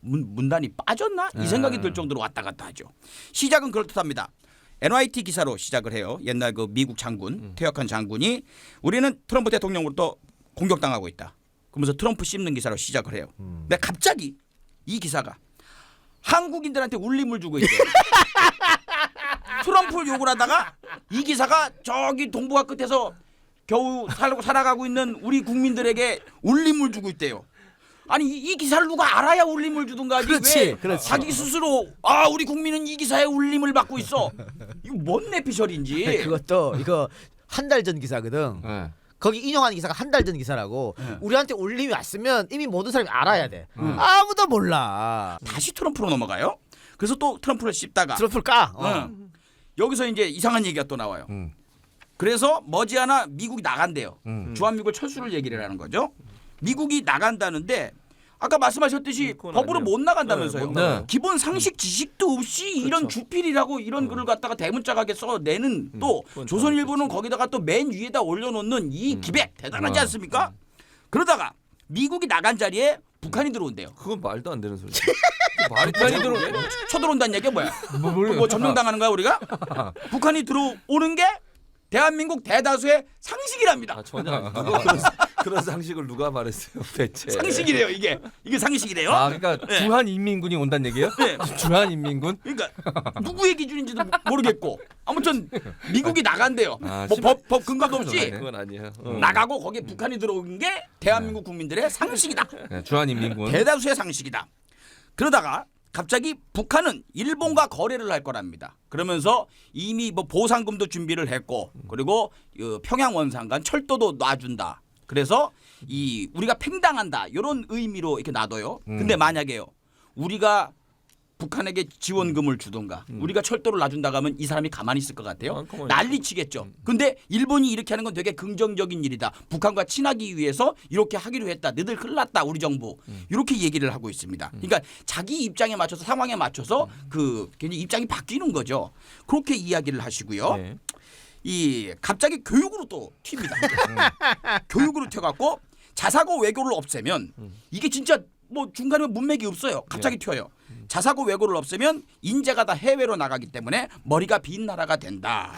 문단이 빠졌나 이 생각이 들 정도로 왔다 갔다 하죠. 시작은 그렇듯합니다. NYT 기사로 시작을 해요. 옛날 그 미국 장군 퇴역한 장군이 우리는 트럼프 대통령으로부터 공격당하고 있다. 그러면서 트럼프 씹는 기사로 시작을 해요. 근데 갑자기 이 기사가 한국인들한테 울림을 주고 있대요. 트럼프를 욕을 하다가 이 기사가 저기 동북아 끝에서 겨우 살아가고 있는 우리 국민들에게 울림을 주고 있대요. 아니 이 기사를 누가 알아야 울림을 주든가 하지 왜 그렇지. 자기 스스로 우리 국민은 이 기사에 울림을 받고 있어. 이거 뭔 내피셜인지. 그것도 이거 한 달 전 기사거든. 네. 거기 인용하는 기사가 한 달 전 기사라고. 네. 우리한테 울림이 왔으면 이미 모든 사람이 알아야 돼. 아무도 몰라. 다시 트럼프로 넘어가요. 그래서 또 트럼프를 씹다가 트럼프를 까. 여기서 이제 이상한 얘기가 또 나와요. 그래서 머지않아 미국이 나간대요. 주한미군 철수를 얘기를 하는 거죠. 미국이 나간다는데 아까 말씀하셨듯이 그건 법으로 아니에요. 못 나간다면서요. 네, 못 나가요. 기본 상식 지식도 없이 이런 주필이라고 이런 글을 갖다가 대문짝하게 써내는 또 그건 조선일보는 거기다가 또 맨 위에다 올려놓는 이 기백 대단하지 않습니까? 그러다가 미국이 나간 자리에 북한이 들어온대요. 그건 말도 안 되는 소리죠. 말이 북한이 되는 들어- 거예요? 쳐들어온다는 얘기가 뭐야? 뭘- 뭐 점령당하는 거야 우리가? 북한이 들어오는 게 대한민국 대다수의 상식이랍니다. 아, 전혀 아니에요. 그런 상식을 누가 말했어요, 대체? 상식이래요 이게 상식이래요. 아 그러니까 주한 인민군이 온다는 얘기예요? 네. 주한 인민군? 그러니까 누구의 기준인지도 모르겠고 아무튼 미국이 나간대요. 아, 뭐 법 근거도 없이 그건 아니에요. 나가고 거기에 북한이 들어온 게 대한민국 국민들의 상식이다. 네, 주한 인민군. 대다수의 상식이다. 그러다가 갑자기 북한은 일본과 거래를 할 거랍니다. 그러면서 이미 뭐 보상금도 준비를 했고 그리고 평양 원산간 철도도 놔준다. 그래서 이 우리가 팽당한다 이런 의미로 이렇게 놔둬요. 근데 만약에요 우리가 북한에게 지원금을 주던가 우리가 철도를 놔준다고 하면 이 사람이 가만히 있을 것 같아요? 난리치겠죠. 근데 일본이 이렇게 하는 건 되게 긍정적인 일이다. 북한과 친하기 위해서 이렇게 하기로 했다. 너희들 큰일 났다 우리 정부. 이렇게 얘기를 하고 있습니다. 그러니까 자기 입장에 맞춰서 상황에 맞춰서 그 굉장히 입장이 바뀌는 거죠. 그렇게 이야기를 하시고요. 네. 이 갑자기 교육으로 또 튑니다. 교육으로 튀어갖고 자사고 외교를 없애면 이게 진짜 뭐 중간에 문맥이 없어요. 갑자기 튀어요. 자사고 외고를 없애면 인재가 다 해외로 나가기 때문에 머리가 빈 나라가 된다.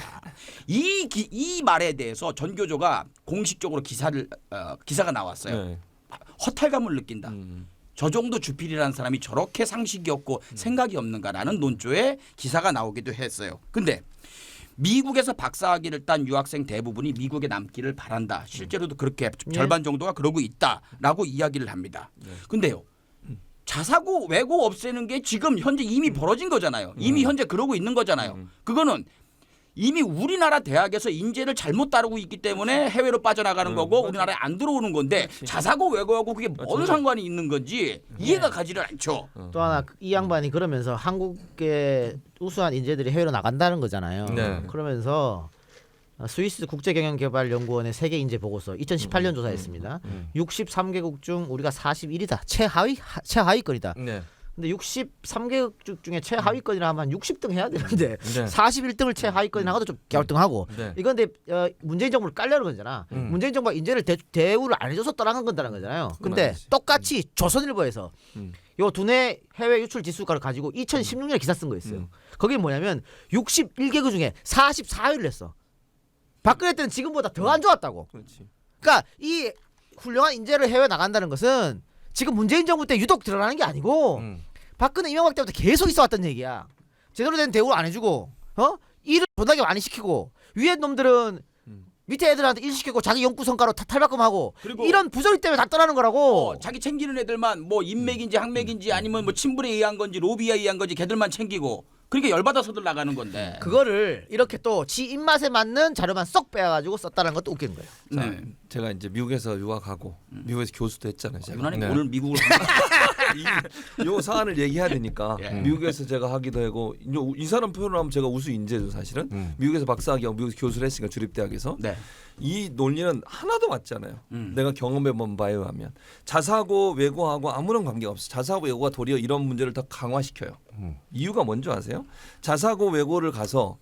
이 말에 대해서 전교조가 공식적으로 기사가 나왔어요. 네. 허탈감을 느낀다. 저 정도 주필이라는 사람이 저렇게 상식이 없고 생각이 없는가라는 논조에 기사가 나오기도 했어요. 근데 미국에서 박사학위를 딴 유학생 대부분이 미국에 남기를 바란다. 실제로도 그렇게 절반 정도가 그러고 있다라고 이야기를 합니다. 근데요. 자사고 외고 없애는 게 지금 현재 이미 벌어진 거잖아요. 이미 현재 그러고 있는 거잖아요. 그거는 이미 우리나라 대학에서 인재를 잘못 다루고 있기 때문에 해외로 빠져나가는 거고 우리나라에 안 들어오는 건데 자사고 외고하고 그게 뭔 상관이 있는 건지 이해가 가지를 않죠. 또 하나 이 양반이 그러면서 한국의 우수한 인재들이 해외로 나간다는 거잖아요. 네. 그러면서 스위스 국제경영개발연구원의 세계 인재 보고서 2018년 조사했습니다. 63개국 중 우리가 41위다. 최하위권이다. 네. 근데 63개국 중에 최하위권이라 하면 한 60등 해야 되는데 네. 41등을 최하위권이라 하고도 좀 갸우뚱하고 네. 이건 근데 문재인 정부를 깔려는 거잖아. 문재인 정부가 인재를 대우를 안 해줘서 떠나간 건다는 거잖아요. 근데 똑같이 조선일보에서 요 두뇌 해외 유출 지수가를 가지고 2016년에 기사 쓴 거 있어요. 거기 뭐냐면 61개국 중에 44위를 했어. 박근혜 때는 지금보다 더 안 좋았다고. 그렇지. 그러니까 이 훌륭한 인재를 해외 나간다는 것은 지금 문재인 정부 때 유독 드러나는 게 아니고 박근혜 이명박 때부터 계속 있어왔던 얘기야. 제대로 된 대우를 안 해주고 일을 존나게 많이 시키고 위에 놈들은 밑에 애들한테 일 시키고 자기 연구 성과로 탈바꿈하고 그리고 이런 부조리 때문에 다 떠나는 거라고. 자기 챙기는 애들만 뭐 인맥인지 학맥인지 아니면 뭐 친분에 의한 건지 로비에 의한 건지 걔들만 챙기고 그러니까 열받아서들 나가는 건데. 그거를 이렇게 또 지 입맛에 맞는 자료만 쏙 빼가지고 썼다는 것도 웃긴 거예요. 네. 제가 이제 미국에서 유학하고 미국에서 교수도 했잖아요. 제가. 유난히 네. 오늘 미국을 요 사안을 얘기해야 되니까 예. 미국에서 제가 하기도 하고 이 사람 표현을 하면 제가 우수 인재죠 사실은. 미국에서 박사학위하고 미국에서 교수를 했으니까 주립대학에서. 네. 이 논리는 하나도 맞지 않아요. 내가 경험해본 바에 의하면 자사고 외고하고 아무런 관계가 없어. 자사고 외고가 도리어 이런 문제를 더 강화시켜요. 이유가 뭔지 아세요? 자사고 외고를 가서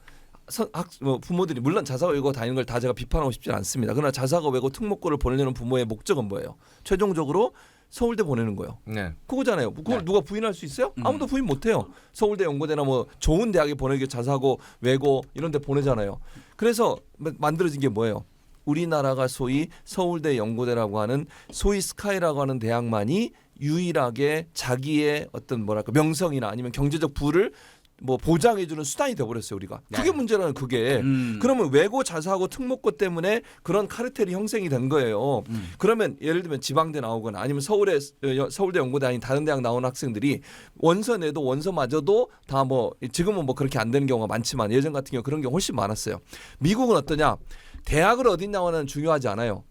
부모들이 물론 자사고 외고 다니는 걸 다 제가 비판하고 싶지 않습니다. 그러나 자사고 외고 특목고를 보내려는 부모의 목적은 뭐예요? 최종적으로 서울대 보내는 거예요. 네. 그거잖아요. 그걸 누가 부인할 수 있어요? 아무도 부인 못해요. 서울대 연고대나 뭐 좋은 대학에 보내기 자사고 외고 이런 데 보내잖아요. 그래서 만들어진 게 뭐예요? 우리나라가 소위 서울대 연고대라고 하는 소위 스카이라고 하는 대학만이 유일하게 자기의 어떤 뭐랄까 명성이나 아니면 경제적 부를 뭐 보장해주는 수단이 돼버렸어요 우리가. 그게 문제라는 그게. 그러면 외고 자사고 특목고 때문에 그런 카르텔이 형성이 된 거예요. 그러면 예를 들면 지방대 나오거나 아니면 서울대 연고대 아닌 다른 대학 나오는 학생들이 원서 내도 원서마저도 다 뭐 지금은 뭐 그렇게 안 되는 경우가 많지만 예전 같은 경우 그런 경우 훨씬 많았어요. 미국은 어떠냐? 대학을 어디 나오는 중요하지 않아요.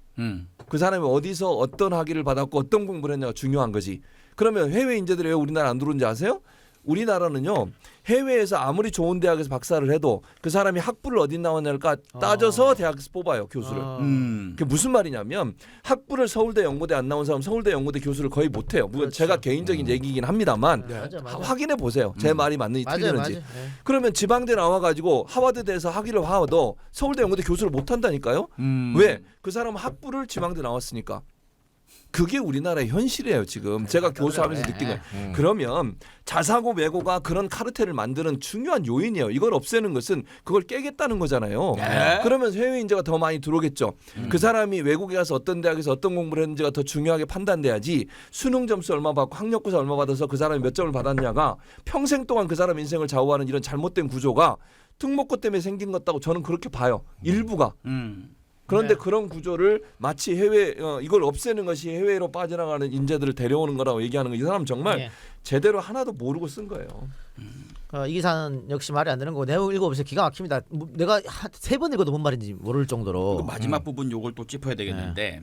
그 사람이 어디서 어떤 학위를 받았고 어떤 공부를 했냐가 중요한 거지. 그러면 해외 인재들이 왜 우리나라 안 들어오는지 아세요? 우리나라는요 해외에서 아무리 좋은 대학에서 박사를 해도 그 사람이 학부를 어디 나왔냐를 따져서 대학에서 뽑아요 교수를. 그게 무슨 말이냐면 학부를 서울대 연고대 안 나온 사람 서울대 연고대 교수를 거의 못해요. 물론 그렇죠. 제가 개인적인 얘기긴 합니다만 맞아. 확인해 보세요. 제 말이 맞는지 틀리는지. 맞아. 네. 그러면 지방대 나와가지고 하버드대에서 학위를 하도 서울대 연고대 교수를 못한다니까요. 왜? 그 사람은 학부를 지방대 나왔으니까. 그게 우리나라의 현실이에요 지금. 제가 교수하면서 그래. 느낀 거예요. 그러면 자사고 외고가 그런 카르텔을 만드는 중요한 요인이에요. 이걸 없애는 것은 그걸 깨겠다는 거잖아요. 네. 그러면 해외 인재가 더 많이 들어오겠죠. 그 사람이 외국에 가서 어떤 대학에서 어떤 공부를 했는지가 더 중요하게 판단돼야지 수능 점수 얼마 받고 학력고사 얼마 받아서 그 사람이 몇 점을 받았냐가 평생 동안 그 사람 인생을 좌우하는 이런 잘못된 구조가 특목고 때문에 생긴 것 같다고 저는 그렇게 봐요. 일부가. 그런데 네. 그런 구조를 마치 해외 이걸 없애는 것이 해외로 빠져나가는 인재들을 데려오는 거라고 얘기하는 거 이 사람 정말 예. 제대로 하나도 모르고 쓴 거예요. 이 기사는 역시 말이 안 되는 거고 내용 읽어보세요. 기가 막힙니다. 내가 3번 읽어도 뭔 말인지 모를 정도로. 그 마지막 부분 요걸 또 짚어야 되겠는데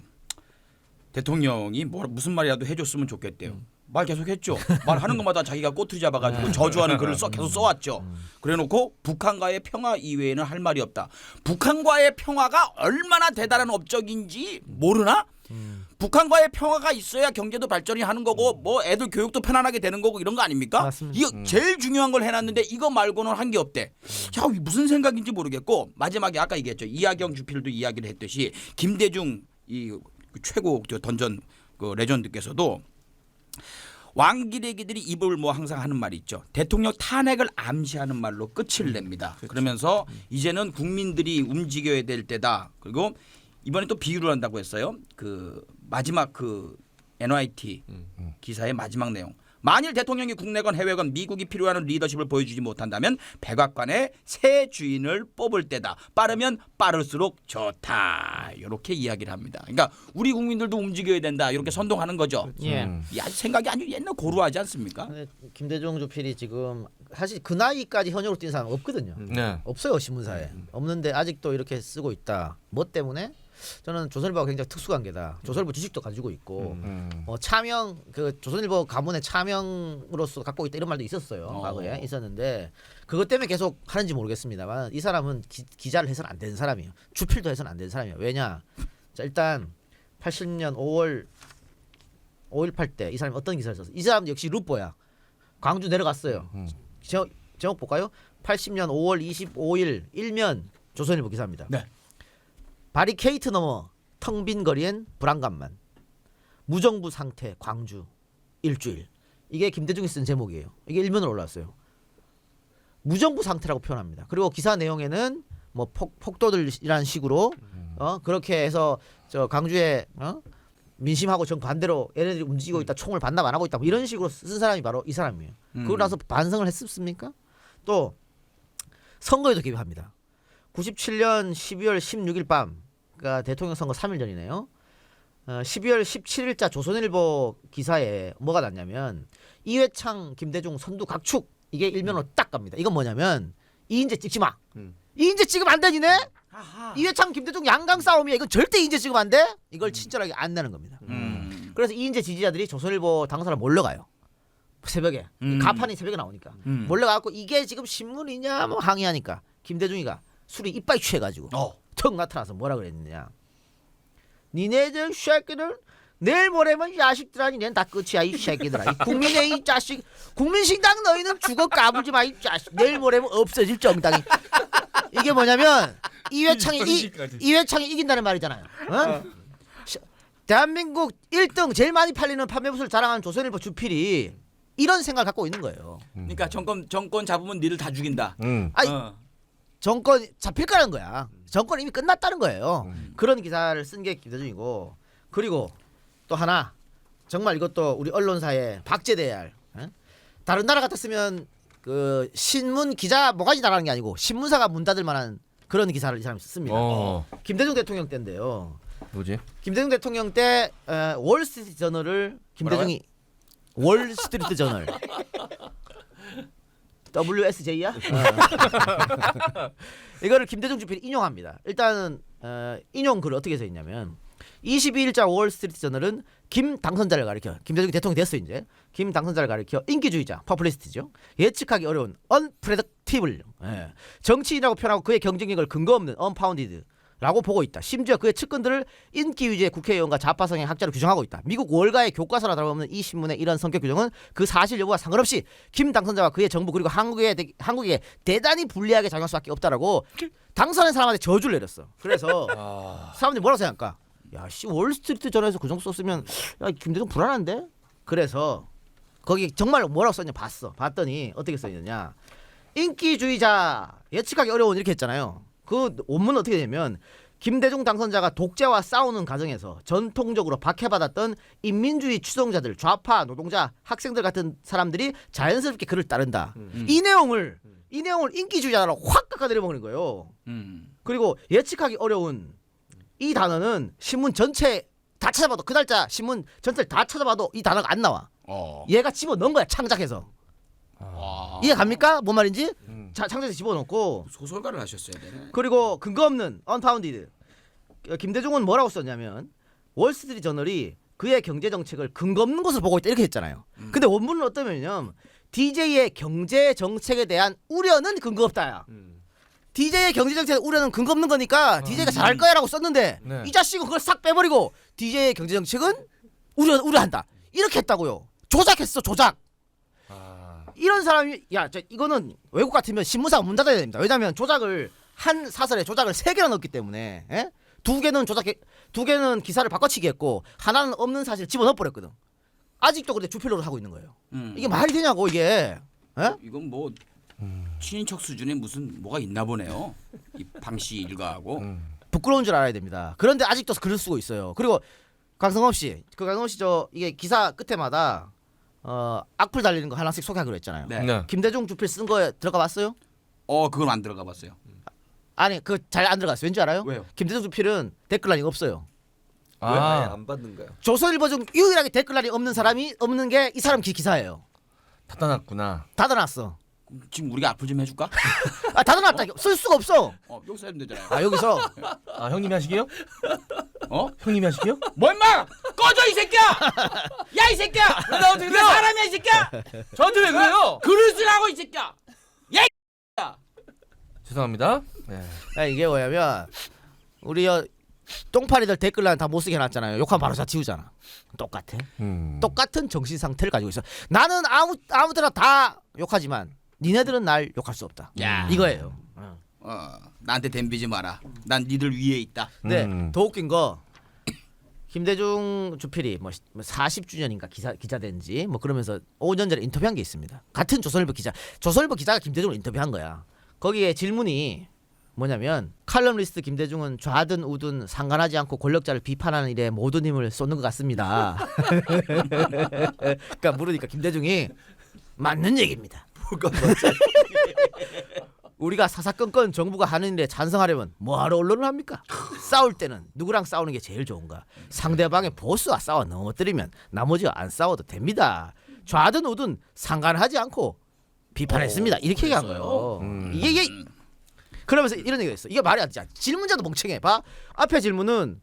대통령이 무슨 말이라도 해줬으면 좋겠대요. 말 계속 했죠. 말하는 것마다 자기가 꼬투리 잡아가지고 저주하는 글을 계속 써왔죠. 그래놓고 북한과의 평화 이외에는 할 말이 없다. 북한과의 평화가 얼마나 대단한 업적인지 모르나? 북한과의 평화가 있어야 경제도 발전이 하는 거고 뭐 애들 교육도 편안하게 되는 거고 이런 거 아닙니까? 맞습니다. 이거 제일 중요한 걸 해놨는데 이거 말고는 한 게 없대. 자, 무슨 생각인지 모르겠고 마지막에 아까 얘기했죠. 이하경 주필도 이야기를 했듯이 김대중 이 최고 던전 그 레전드께서도 왕기레기들이 입을 뭐 항상 하는 말이 있죠. 대통령 탄핵을 암시하는 말로 끝을 냅니다. 그러면서 이제는 국민들이 움직여야 될 때다. 그리고 이번에 또 비유를 한다고 했어요. 그 마지막 그 NYT 기사의 마지막 내용. 만일 대통령이 국내건 해외건 미국이 필요로 하는 리더십을 보여주지 못한다면 백악관의 새 주인을 뽑을 때다. 빠르면 빠를수록 좋다. 이렇게 이야기를 합니다. 그러니까 우리 국민들도 움직여야 된다. 이렇게 선동하는 거죠. 예. 이 생각이 아주 옛날 고루하지 않습니까? 근데 김대중 주필이 지금 사실 그 나이까지 현역으로 뛴 사람 없거든요. 네. 없어요 신문사에. 없는데 아직도 이렇게 쓰고 있다. 뭐 때문에? 저는 조선일보가 굉장히 특수관계다. 조선일보 지식도 가지고 있고 차명 그 조선일보 가문의 차명으로서 갖고 있다 이런 말도 있었어요. 과거에 있었는데 그것 때문에 계속 하는지 모르겠습니다만 이 사람은 기자를 해서는 안 되는 사람이에요. 주필도 해서는 안 되는 사람이에요. 왜냐? 자, 일단 80년 5월 5.18 때 이 사람이 어떤 기사를 썼어요? 이 사람 역시 루포야. 광주 내려갔어요. 제목 볼까요? 80년 5월 25일 일면 조선일보 기사입니다. 네. 바리케이트 넘어 텅 빈 거리엔 불안감만. 무정부 상태 광주 일주일. 이게 김대중이 쓴 제목이에요. 이게 일면으로 올라왔어요. 무정부 상태라고 표현합니다. 그리고 기사 내용에는 뭐 폭도들이라는 식으로 그렇게 해서 저 광주에 민심하고 정반대로 얘네들이 움직이고 있다. 총을 반납 안 하고 있다. 뭐 이런 식으로 쓴 사람이 바로 이 사람이에요. 그러고 나서 반성을 했습니까? 또 선거에도 개입합니다. 97년 12월 16일 밤, 그러니까 대통령 선거 3일 전이네요. 12월 17일자 조선일보 기사에 뭐가 났냐면 이회창, 김대중 선두 각축 이게 일면으로 딱 갑니다. 이건 뭐냐면 이인재 찍지 마. 이인재 찍으면 안 되지네. 이회창, 김대중 양강 싸움이야. 이건 절대 이인재 찍으면 안 돼. 이걸 친절하게 안내는 겁니다. 그래서 이인재 지지자들이 조선일보 당사로 몰려가요. 새벽에 가판이 새벽에 나오니까 몰려가고 이게 지금 신문이냐 뭐 항의하니까 김대중이가 술이 이빨 취해가지고 턱 나타나서 뭐라 그랬느냐. 니네들 새끼들 내일 모레면 야식들 아니 낸 다 끝이야 이 새끼들아. 이 국민의 이 자식 국민식당 너희는 죽어 까불지 마 이 자식. 내일 모레면 없어질 정당이. 이게 뭐냐면 이회창이 이긴다는 말이잖아요. 대한민국 1등 제일 많이 팔리는 판매부를 자랑하는 조선일보 주필이 이런 생각을 갖고 있는 거예요. 그러니까 정권 잡으면 니를 다 죽인다. 아니 정권 잡힐 거라는 거야. 정권 이미 끝났다는 거예요. 그런 기사를 쓴 게 김대중이고. 그리고 또 하나 정말 이것도 우리 언론사에 박제돼야 할. 다른 나라 같았으면 그 신문 기자 뭐가지 나가는 게 아니고 신문사가 문 닫을 만한 그런 기사를 이 사람이 썼습니다. 김대중 대통령 때인데요. 뭐지? 김대중 대통령 때 월스트리트 저널을 김대중이 월스트리트 저널 WSJ야? 이거를 김대중 주필이 인용합니다. 일단은 인용 글을 어떻게 써 있냐면 22일자 월스트리트 저널은 김 당선자를 가리켜 김대중이 대통령이 됐어 이제 김 당선자를 가리켜 인기주의자 퍼플리스트죠. 예측하기 어려운 unpredictable 정치인이라고 표현하고 그의 경쟁력을 근거 없는 unfounded 라고 보고 있다. 심지어 그의 측근들을 인기 위주의 국회의원과 좌파 성향 학자로 규정하고 있다. 미국 월가의 교과서나 다름없는 이 신문의 이런 성격 규정은 그 사실 여부와 상관없이 김 당선자와 그의 정부 그리고 한국에 대단히 불리하게 작용할 수밖에 없다라고 당선한 사람한테 저주를 내렸어. 그래서 사람들이 뭐라고 생각할까? 야씨 월스트리트 전에서 그 정도 썼으면 야 김대중 불안한데. 그래서 거기 정말 뭐라고 썼냐 봤더니 어떻게 써있느냐. 인기주의자 예측하기 어려운 이렇게 했잖아요. 그 원문은 어떻게 되냐면 김대중 당선자가 독재와 싸우는 과정에서 전통적으로 박해받았던 인민주의 추종자들, 좌파, 노동자, 학생들 같은 사람들이 자연스럽게 그를 따른다. 이 내용을 인기주의자로 확 깎아내려버리는 거예요. 그리고 예측하기 어려운 이 단어는 신문 전체 다 찾아봐도 그 날짜 신문 전체를 다 찾아봐도 이 단어가 안 나와. 얘가 집어넣은 거야 창작해서. 이해 갑니까? 뭔 말인지? 창작해서 집어넣고 소설가를 하셨어야 되네. 그리고 근거 없는 언파운디드. 김대중은 뭐라고 썼냐면 월스트리트 저널이 그의 경제 정책을 근거 없는 것을 보고 있다 이렇게 했잖아요. 근데 원문은 어떤 면이냐면 DJ의 경제 정책에 대한 우려는 근거 없다야. DJ의 경제 정책에 우려는 근거 없는 거니까 DJ가 잘할 거야라고 썼는데 네. 이 자식은 그걸 싹 빼버리고 DJ의 경제 정책은 우려한다 이렇게 했다고요. 조작했어 조작. 이런 사람이 이거는 외국 같으면 신문사가 문 닫아야 됩니다. 왜냐하면 조작을 한 사설에 조작을 3개나 넣었기 때문에 2개는 기사를 바꿔치기 했고 하나는 없는 사실 집어넣어 버렸거든. 아직도 근데 주필로를 하고 있는 거예요. 이게 말이 되냐고 이게. 이건 뭐 친인척 수준에 무슨 뭐가 있나 보네요. 이 방씨 일가하고. 부끄러운 줄 알아야 됩니다. 그런데 아직도 글을 쓰고 있어요. 그리고 강성업 씨 이게 기사 끝에마다 악플 달리는 거 하나씩 소개하기로 했잖아요. 네. 네. 김대중 주필 쓴 거에 들어가 봤어요? 그건 안 들어가 봤어요. 아니 그 잘 안 들어갔어요. 왠지 알아요? 왜요? 김대중 주필은 댓글란이 없어요. 왜 아예 아, 안 받는 거야? 조선일보 중 유일하게 댓글란이 없는 사람이 없는 게 이 사람 기사예요. 닫아놨구나. 닫아놨어. 지금 우리가 앞을 좀 해줄까? 닫아놨다. 쓸 수가 없어. 여기서 하면 되잖아요. 여기서 아 형님이 하시게요? 형님이 하시게요? 뭐 임마! 꺼져 이 새끼야! 야 이 새끼야! 나 어떻게 왜 돼요? 사람이야 이 새끼야! 저한테 왜 그래요? 글을 쓰라고 이 새끼야! 죄송합니다. 네. 이게 뭐냐면 우리 똥파리들 댓글란 다 못쓰게 해놨잖아요. 욕하면 바로 다 지우잖아. 똑같아. 똑같은 정신 상태를 가지고 있어. 나는 아무데나 다 욕하지만 니네들은 날 욕할 수 없다. 야. 이거예요. 나한테 덤비지 마라. 난 니들 위에 있다. 근데 더 웃긴 거 김대중 주필이 뭐 40주년인가 기자된지 뭐 그러면서 5년 전에 인터뷰한 게 있습니다. 같은 조선일보 기자가 김대중을 인터뷰한 거야. 거기에 질문이 뭐냐면 칼럼니스트 김대중은 좌든 우든 상관하지 않고 권력자를 비판하는 일에 모든 힘을 쏟는 것 같습니다. 그러니까 물으니까 김대중이 맞는 얘기입니다. 뭐가 맞아? 우리가 사사건건 정부가 하는 일에 찬성하려면 뭐하러 언론을 합니까? 싸울 때는 누구랑 싸우는 게 제일 좋은가? 상대방의 보스와 싸워 넘어뜨리면 나머지가 안 싸워도 됩니다. 좌든 우든 상관하지 않고 비판했습니다. 이렇게 얘기한 거예요. 이게 그러면서 이런 얘기가 있어. 이게 말이 안 돼. 질문자도 멍청해. 봐. 앞에 질문은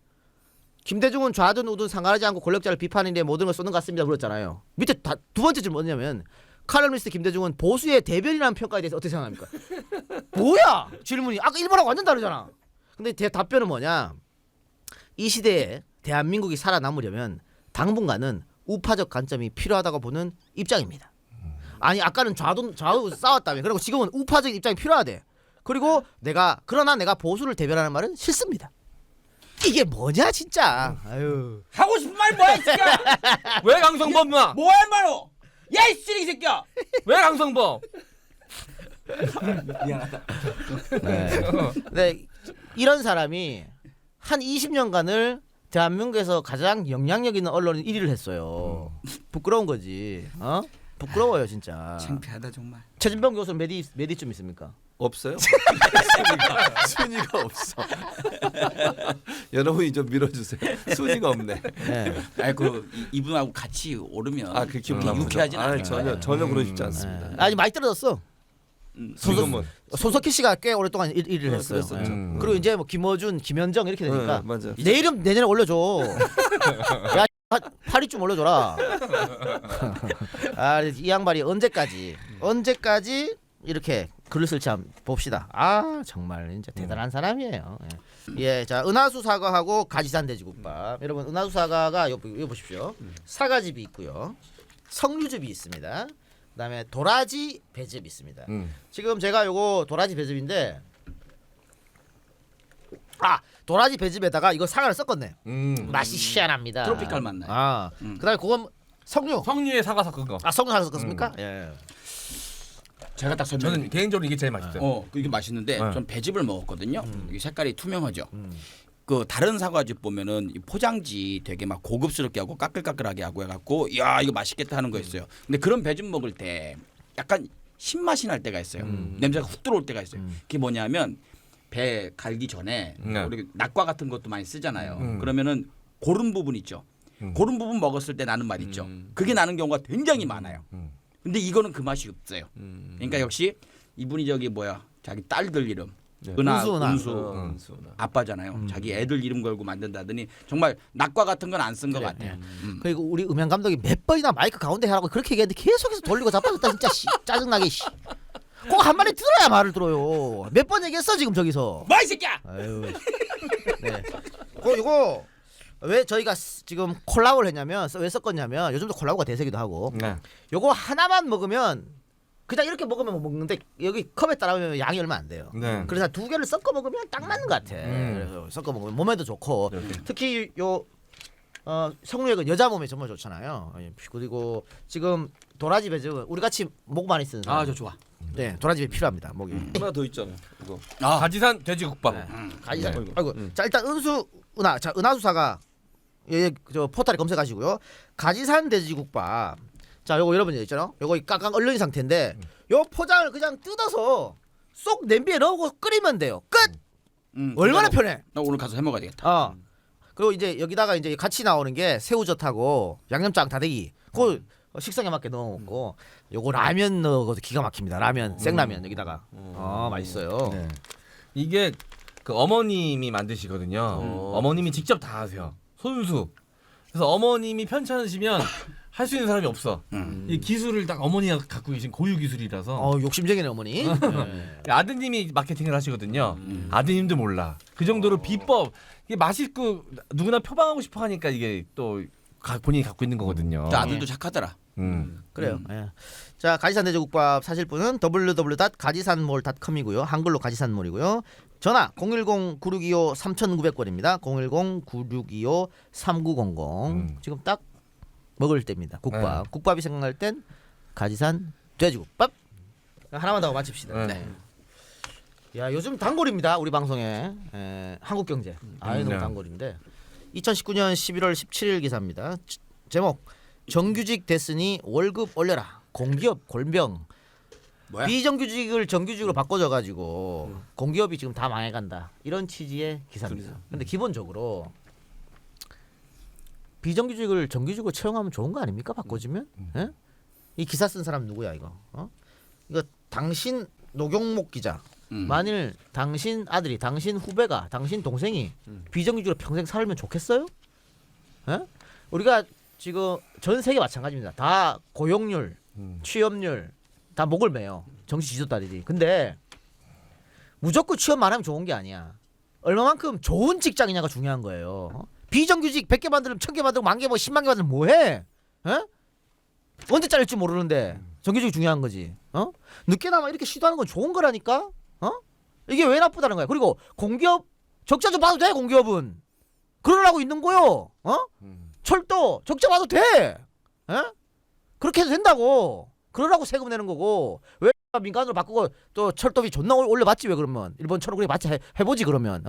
김대중은 좌든 우든 상관하지 않고 권력자를 비판하는 일에 모든 걸 쏟는 것 같습니다. 그랬잖아요. 밑에 두 번째 질문 뭐냐면 칼럼니스트 김대중은 보수의 대변이라는 평가에 대해서 어떻게 생각합니까? 뭐야? 질문이 아까 1번하고 완전 다르잖아. 근데 답변은 뭐냐? 이 시대에 대한민국이 살아남으려면 당분간은 우파적 관점이 필요하다고 보는 입장입니다. 아니 아까는 좌우 싸웠다며. 그리고 지금은 우파적 입장이 필요하대. 그리고 그러나 내가 보수를 대변하는 말은 싫습니다. 이게 뭐냐 진짜. 아유. 하고 싶은 말 뭐야 이 새끼야! 왜 강성범 누나? 뭐 할 말어? 야 이 쓰레기 새끼야! 왜 강성범? 미안하다. 네, 이런 사람이 한 20년간을 대한민국에서 가장 영향력 있는 언론인 1위를 했어요. 부끄러운 거지. 부끄러워요 진짜. 창피하다 정말. 최진병 교수는 몇 위쯤 있습니까? 없어요? 순위가 없어. 여러분이 좀 밀어주세요. 순위가 없네. 네. 이분하고 같이 오르면 그 기분 그렇게 나쁘죠. 유쾌하진 않아요. 전혀 그러고 싶지 않습니다. 아니 많이 떨어졌어. 지금은 손석희 씨가 꽤 오랫동안 1위를 했어요. 그랬었죠. 그리고 이제 뭐 김어준, 김현정 이렇게 되니까 맞아. 내 이름 내년에 올려줘. 야 8위쯤 올려줘라. 이 양반이 언제까지 이렇게 글을 쓸지 한번 봅시다. 정말 진짜 대단한 사람이에요. 예, 자 은하수 사과하고 가지산 돼지국밥. 여러분 은하수 사과가 이거 보십시오. 사과즙이 있고요, 석류즙이 있습니다. 그다음에 도라지 배즙이 있습니다. 지금 제가 요거 도라지 배즙인데 도라지 배즙에다가 이거 사과를 섞었네. 음. 맛이 희한합니다. 트로피칼 맛 나요. 아, 그다음에 그건 석류. 석류에 사과 섞은 거. 아, 석류 사과 섞었습니까? 예. 제가 딱 설명. 저는 개인적으로 이게 제일 맛있어요. 이게 맛있는데 네. 전 배즙을 먹었거든요. 이게 색깔이 투명하죠. 그 다른 사과즙 보면은 이 포장지 되게 막 고급스럽게 하고 까끌까끌하게 하고 해갖고 야 이거 맛있겠다 하는 거 있어요. 근데 그런 배즙 먹을 때 약간 신맛이 날 때가 있어요. 냄새가 훅 들어올 때가 있어요. 그게 뭐냐면 배 갈기 전에 네. 우리 낙과 같은 것도 많이 쓰잖아요. 그러면은 고른 부분 있죠. 고른 부분 먹었을 때 나는 맛 있죠. 그게 나는 경우가 굉장히 많아요. 근데 이거는 그 맛이 없어요. 그러니까 역시 이분이 저기 뭐야 자기 딸들 이름 은수 아빠잖아요. 자기 애들 이름 걸고 만든다더니 정말 낙과 같은 건 안 쓴 것 같아요. 그리고 우리 음향 감독이 몇 번이나 마이크 가운데 하라고 그렇게 얘기했는데 계속해서 돌리고 자빠졌다 진짜 짜증나게 씨. 꼭 한 마디 들어야 말을 들어요. 몇 번 얘기했어 지금 저기서. 뭐 이 새끼야! 아유. 네. 이거 왜 저희가 지금 콜라보를 했냐면 왜 섞었냐면 요즘도 콜라보가 대세기도 하고 네. 요거 하나만 먹으면 그냥 이렇게 먹으면 먹는데 여기 컵에 따라오면 양이 얼마 안 돼요. 네. 그래서 두 개를 섞어 먹으면 딱 맞는 것 같아. 그래서 섞어 먹으면 몸에도 좋고 특히 요 석류액은 여자 몸에 정말 좋잖아요. 그리고 지금 도라지 배즙은 우리 같이 목 많이 쓰는 사람. 저 좋아. 네, 도라지 배 필요합니다. 목이. 하나 더 있잖아요. 이거. 가지산 돼지국밥. 가지산. 네. 아이고. 자 일단 은하수사가 저 포털에 검색하시고요. 가지산 돼지국밥. 자 요거 여러분 있잖아요. 요거 깡깡 얼른 상태인데 요 포장을 그냥 뜯어서 쏙 냄비에 넣고 끓이면 돼요. 끝. 얼마나 편해. 나 오늘 가서 해 먹어야 되겠다. 그리고 이제 여기다가 이제 같이 나오는 게 새우젓하고 양념장 다대기. 그 식성에 맞게 넣어 먹고 요거 라면 넣어도 기가 막힙니다. 라면 생라면 여기다가. 맛있어요. 네. 이게 그 어머님이 만드시거든요. 어머님이 직접 다 하세요. 손수. 그래서 어머님이 편찮으시면 할 수 있는 사람이 없어. 이 기술을 딱 어머니가 갖고 계신 고유 기술이라서. 욕심쟁이네 어머니. 네. 아드님이 마케팅을 하시거든요. 아드님도 몰라. 그 정도로 비법 이게 맛있고 누구나 표방하고 싶어 하니까 이게 또 본인이 갖고 있는 거거든요. 저 아들도 착하더라. 그래요. 예. 자 가지산 돼지국밥 사실 분은 www.가지산몰.com이고요. 한글로 가지산몰이고요. 전화 010-9625-3900번입니다. 010-9625-3900. 지금 딱 먹을 때입니다. 국밥. 네. 국밥이 생각날 땐 가지산 돼지국밥. 하나만 더 마칩시다. 네. 네. 야 요즘 단골입니다. 우리 방송에 한국경제. 너무 네. 단골인데 2019년 11월 17일 기사입니다. 제목 정규직 됐으니 월급 올려라. 공기업 골병. 뭐야? 비정규직을 정규직으로 바꿔줘가지고 공기업이 지금 다 망해간다. 이런 취지의 기사입니다. 근데 기본적으로 비정규직을 정규직으로 채용하면 좋은 거 아닙니까? 바꿔주면? 예? 이 기사 쓴 사람 누구야 이거? 이거 당신 노경목 기자. 만일 당신 아들이, 당신 후배가, 당신 동생이 비정규직으로 평생 살면 좋겠어요? 예? 우리가 지금 전 세계 마찬가지입니다. 다 고용률, 취업률 다 목을 매요. 정치 지도자들이. 근데 무조건 취업만 하면 좋은 게 아니야. 얼마만큼 좋은 직장이냐가 중요한 거예요. 비정규직 100개 만들면 1000개 만들고 10,000개 뭐 10만 개 만들면 뭐해? 언제 잘릴지 모르는데 정규직이 중요한 거지. 늦게나마 이렇게 시도하는 건 좋은 거라니까. 이게 왜 나쁘다는 거야. 그리고 공기업 적자 좀 봐도 돼. 공기업은 그러려고 있는 거요. 철도 적자 봐도 돼. 그렇게 해도 된다고. 그러라고 세금 내는 거고. 왜 민간으로 바꾸고 또 철도비 존나 올려봤지 왜 그러면. 일본처럼 그래 맞지 해보지 그러면.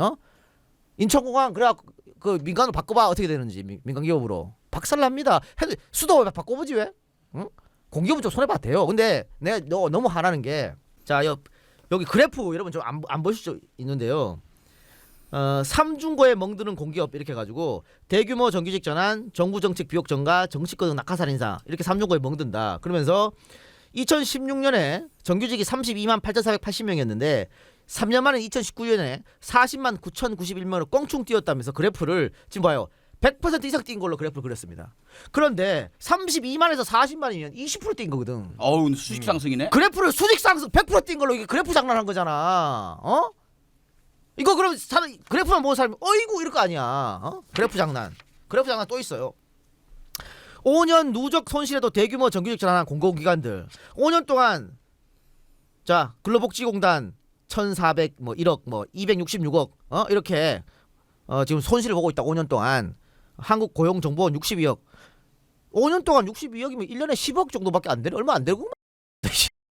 인천공항 그래 그 민간으로 바꿔봐 어떻게 되는지 민간 기업으로 박살납니다. 해도 수도 바꿔보지 왜? 공기업은 좀 손해봐도 돼요. 근데 내가 너무 화나는 게 자 여기 그래프 여러분 좀 안 보실 수 있는데요. 삼중고에 멍드는 공기업 이렇게 해가지고 대규모 정규직 전환, 정부 정책 비용 증가, 정치권 낙하산 인사 이렇게 삼중고에 멍든다. 그러면서 2016년에 정규직이 32만 8,480명이었는데 3년 만에 2019년에 40만 9,091명으로 껑충 뛰었다면서 그래프를 지금 봐요. 100% 이상 뛴 걸로 그래프를 그렸습니다. 그런데 32만에서 40만이면 20% 뛴 거거든. 어우 수직 상승이네. 그래프를 수직 상승 100% 뛴 걸로 이게 그래프 장난한 거잖아. 이거 그럼 그래프만 보는 사람이 어이구 이럴 거 아니야. 그래프 장난 또 있어요. 5년 누적 손실에도 대규모 정규직 전환한 공공기관들 5년 동안 자 근로복지공단 1,400 뭐 1억 뭐 266억 이렇게 지금 손실을 보고 있다. 5년 동안 한국고용정보원 62억. 5년 동안 62억이면 1년에 10억 정도밖에 안 되는 얼마 안 되고.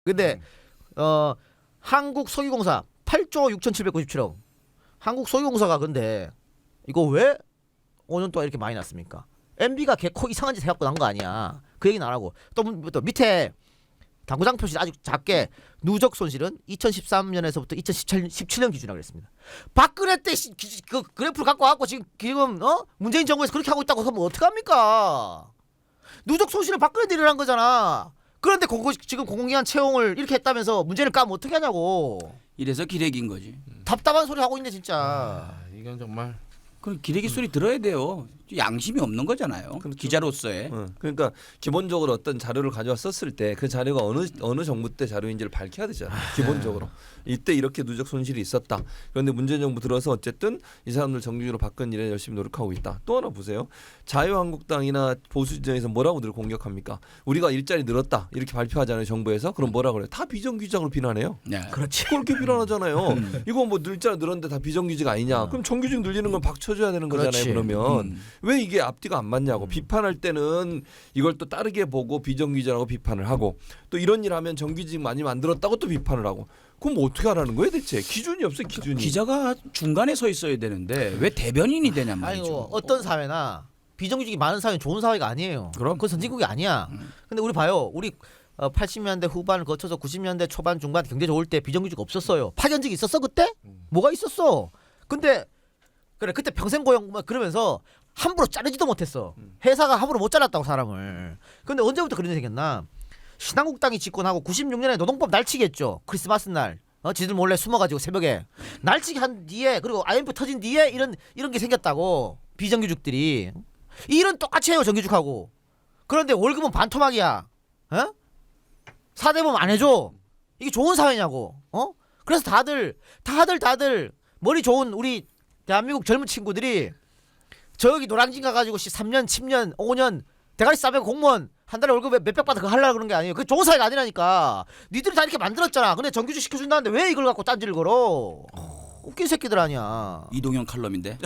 근데 한국석유공사 8조 6,797억. 한국석유공사가 근데 이거 왜 5년 동안 이렇게 많이 났습니까? MB가 개코 이상한 짓 해갖고 난 거 아니야. 그 얘기는 안 하고 또 밑에 당구장 표시 아주 작게 누적 손실은 2013년에서부터 2017년 기준이라고 그랬습니다. 박근혜 때 그 그래프를 갖고 와갖고 지금 문재인 정부에서 그렇게 하고 있다고 하면 어떡합니까? 누적 손실을 박근혜들이 한 거잖아. 그런데 지금 공공기관 채용을 이렇게 했다면서 문제를 까면 어떻게 하냐고. 이래서 기레기인 거지. 답답한 소리 하고 있네 진짜. 아, 이건 정말 그럼 기레기 소리 들어야 돼요. 양심이 없는 거잖아요. 그렇죠. 기자로서의. 그러니까 기본적으로 어떤 자료를 가져와 썼을 때 그 자료가 어느 정부 때 자료인지를 밝혀야 되잖아요. 기본적으로 이때 이렇게 누적 손실이 있었다. 그런데 문재인 정부 들어서 어쨌든 이 사람들 정규직으로 바꾼 일에 열심히 노력하고 있다. 또 하나 보세요. 자유한국당이나 보수 진영에서 뭐라고 늘 공격합니까? 우리가 일자리 늘었다 이렇게 발표하잖아요. 정부에서. 그럼 뭐라 그래요? 다 비정규직으로 비난해요. 네. 그렇지. 그렇게 비난하잖아요. 이거 뭐 일자리 늘었는데 다 비정규직 아니냐? 그럼 정규직 늘리는 건 박쳐줘야 되는 거잖아요. 그렇지. 그러면 왜 이게 앞뒤가 안 맞냐고 비판할 때는 이걸 또 다르게 보고 비정규직이라고 비판을 하고 또 이런 일 하면 정규직 많이 만들었다고 또 비판을 하고 그럼 뭐 어떻게 하라는 거예요 대체? 기준이 없어요 기준이. 기자가 중간에 서 있어야 되는데 왜 대변인이 되냐 말이죠. 아이고 어떤 사회나 비정규직이 많은 사회는 좋은 사회가 아니에요. 그럼. 그건 선진국이 아니야. 근데 우리 봐요. 우리 80년대 후반을 거쳐서 90년대 초반 중반 경제 좋을 때 비정규직 없었어요. 파견직 있었어 그때? 뭐가 있었어? 근데 그래 그때 평생 고용 막 그러면서 함부로 자르지도 못했어. 회사가 함부로 못 잘랐다고 사람을. 근데 언제부터 그런 일이 생겼나? 신한국당이 집권하고 96년에 노동법 날치기 했죠. 크리스마스 날. 지들 몰래 숨어가지고 새벽에 날치기 한 뒤에 그리고 IMF 터진 뒤에 이런 게 생겼다고. 비정규직들이 일은 똑같이 해요 정규직하고. 그런데 월급은 반토막이야. 사대보험 안 해줘. 이게 좋은 사회냐고. 그래서 다들 머리 좋은 우리 대한민국 젊은 친구들이 저기 노량진 가가지고 3년, 10년, 5년 대가리 싸매고 공무원 한 달에 월급 몇백 받아 그거 하려고 그런 게 아니에요. 그게 좋은 사회가 아니라니까. 니들이 다 이렇게 만들었잖아. 근데 정규직 시켜준다는데 왜 이걸 갖고 딴지를 걸어? 웃긴 새끼들 아니야. 이동형 칼럼인데.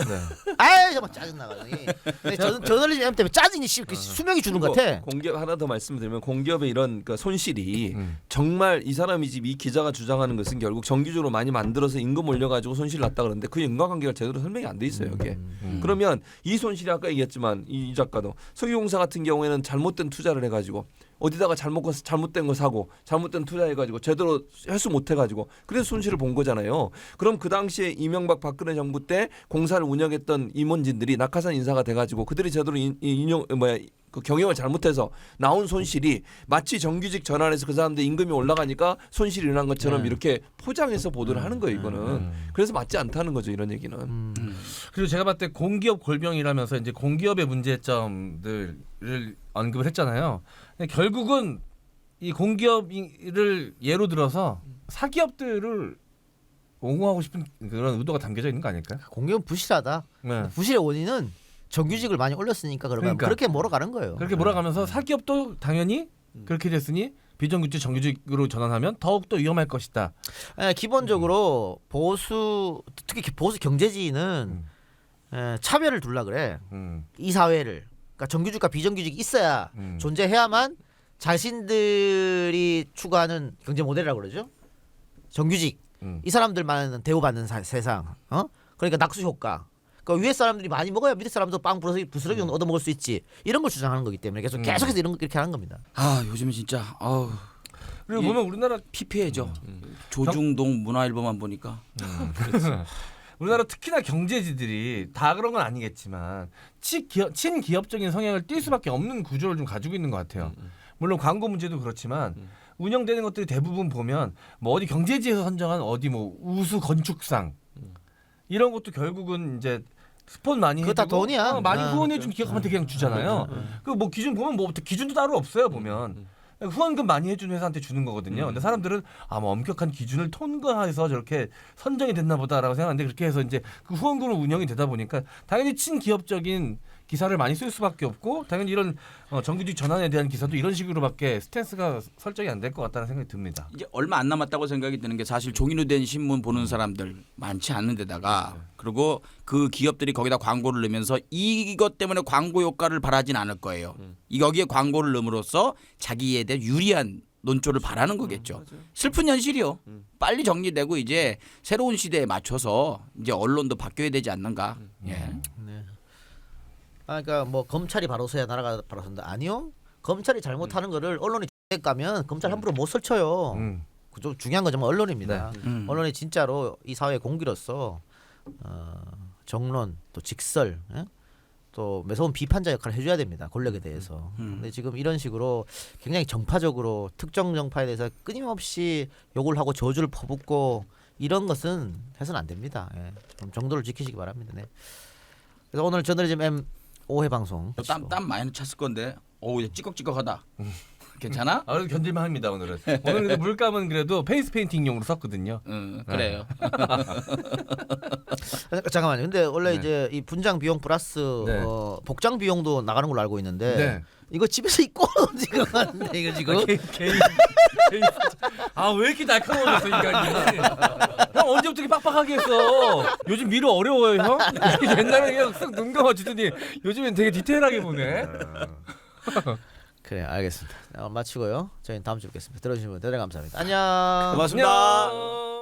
아이 정말 짜증나가지고. 저널리즘 M 때문에 짜증이 수명이 주는 것 같아. 공기업 하나 더 말씀드리면 공기업의 이런 그 손실이 정말 이 사람이 지금 이 기자가 주장하는 것은 결국 정규직으로 많이 만들어서 임금 올려가지고 손실 났다 그러는데 그 인과관계가 제대로 설명이 안 돼 있어요 여기에. 그러면 이 손실이 아까 얘기했지만 이 작가도 석유공사 같은 경우에는 잘못된 투자를 해가지고 어디다가 잘못된 거 사고 잘못된 투자해가지고 제대로 회수 못해가지고 그래서 손실을 본 거잖아요. 그럼 그 당시에 이명박 박근혜 정부 때 공사를 운영했던 임원진들이 낙하산 인사가 돼가지고 그들이 제대로 그 경영을 잘못해서 나온 손실이 마치 정규직 전환해서 그 사람들 임금이 올라가니까 손실이 일어난 것처럼 이렇게 포장해서 보도를 하는 거예요. 이거는 그래서 맞지 않다는 거죠. 이런 얘기는. 그리고 제가 봤을 때 공기업 골병이라면서 이제 공기업의 문제점들을 언급을 했잖아요. 결국은 이 공기업을 예로 들어서 사기업들을 옹호하고 싶은 그런 의도가 담겨져 있는 거 아닐까요? 공기업은 부실하다. 네. 부실의 원인은 정규직을 많이 올렸으니까 그러니까. 그렇게 몰아가는 거예요. 그렇게 몰아가면서 사기업도 당연히 그렇게 됐으니 비정규직 정규직으로 전환하면 더욱더 위험할 것이다. 기본적으로 특히 보수 경제지는 차별을 둘라 그래. 이 사회를. 그러니까 정규직과 비정규직이 있어야 존재해야만 자신들이 추구하는 경제 모델이라고 그러죠. 정규직. 이 사람들만 대우받는 세상. 그러니까 낙수 효과. 그러니까 위에 사람들이 많이 먹어야 밑에 사람도 빵 부스러기 얻어 먹을 수 있지. 이런 걸 주장하는 거기 때문에 계속해서 이렇게 하는 겁니다. 아 요즘은 진짜 그리고 보면 우리나라 피폐해져. 조중동 문화일보만 보니까. 우리나라 특히나 경제지들이 다 그런 건 아니겠지만 친기업적인 성향을 띌 수밖에 없는 구조를 좀 가지고 있는 것 같아요. 물론 광고 문제도 그렇지만 운영되는 것들이 대부분 보면 뭐 어디 경제지에서 선정한 어디 뭐 우수 건축상 이런 것도 결국은 이제 스폰 많이 그거 다 해주고 돈이야. 많이 후원해준 기업한테 그냥 주잖아요. 그 뭐 기준 보면 뭐 기준도 따로 없어요 보면. 후원금 많이 해준 회사한테 주는 거거든요. 근데 사람들은 뭐 엄격한 기준을 통과해서 저렇게 선정이 됐나 보다라고 생각하는데 그렇게 해서 이제 그 후원금으로 운영이 되다 보니까 당연히 친기업적인 기사를 많이 쓸 수밖에 없고 당연히 이런 정규직 전환에 대한 기사도 이런 식으로밖에 스탠스가 설정이 안 될 것 같다는 생각이 듭니다. 이제 얼마 안 남았다고 생각이 드는 게 사실 종이로 된 신문 보는 사람들 많지 않은 데다가 그리고 그 기업들이 거기다 광고를 넣으면서 이것 때문에 광고 효과를 바라진 않을 거예요. 여기에 광고를 넣음으로써 자기에 대한 유리한 논조를 바라는 거겠죠. 슬픈 현실이요. 빨리 정리되고 이제 새로운 시대에 맞춰서 이제 언론도 바뀌어야 되지 않는가. 예. 네. 그러니까 뭐 검찰이 바로 서야 나라가 바로 선다. 아니요. 검찰이 잘못하는 거를 언론이 가면 검찰 함부로 못 설쳐요. 그좀 중요한 건 정말 언론입니다. 언론이 진짜로 이 사회의 공기로서 정론 또 직설 또 매서운 비판자 역할을 해줘야 됩니다. 권력에 대해서. 근데 지금 이런 식으로 굉장히 정파적으로 특정 정파에 대해서 끊임없이 욕을 하고 저주를 퍼붓고 이런 것은 해서는 안 됩니다. 예. 좀 정도를 지키시기 바랍니다. 네. 그래서 오늘 저널리즘 M 5회 방송 땀 많이 찼을 건데. 오, 이제 찌꺽찌꺽하다. 괜찮아? 그래도 견딜만 합니다 오늘은. 오늘 근데 물감은 그래도 페이스 페인팅용으로 썼거든요. 그래요. 잠깐만요. 근데 원래 네. 이제 이 분장 비용 플러스 네. 복장 비용도 나가는 걸로 알고 있는데 네. 이거 집에서 입고 지금 하는데 이거 지금 아왜 이렇게 날카로워졌어 인간이? 형 언제부터 이렇게 빡빡하게 했어? 요즘 미로 어려워요 형? 옛날에 그냥 쓱 눈 감아주더니 요즘엔 되게 디테일하게 보네. 그래 알겠습니다. 마치고요. 저희는 다음 주에 뵙겠습니다. 들어주신 분 대단히 감사합니다. 안녕. 고맙습니다. 안녕.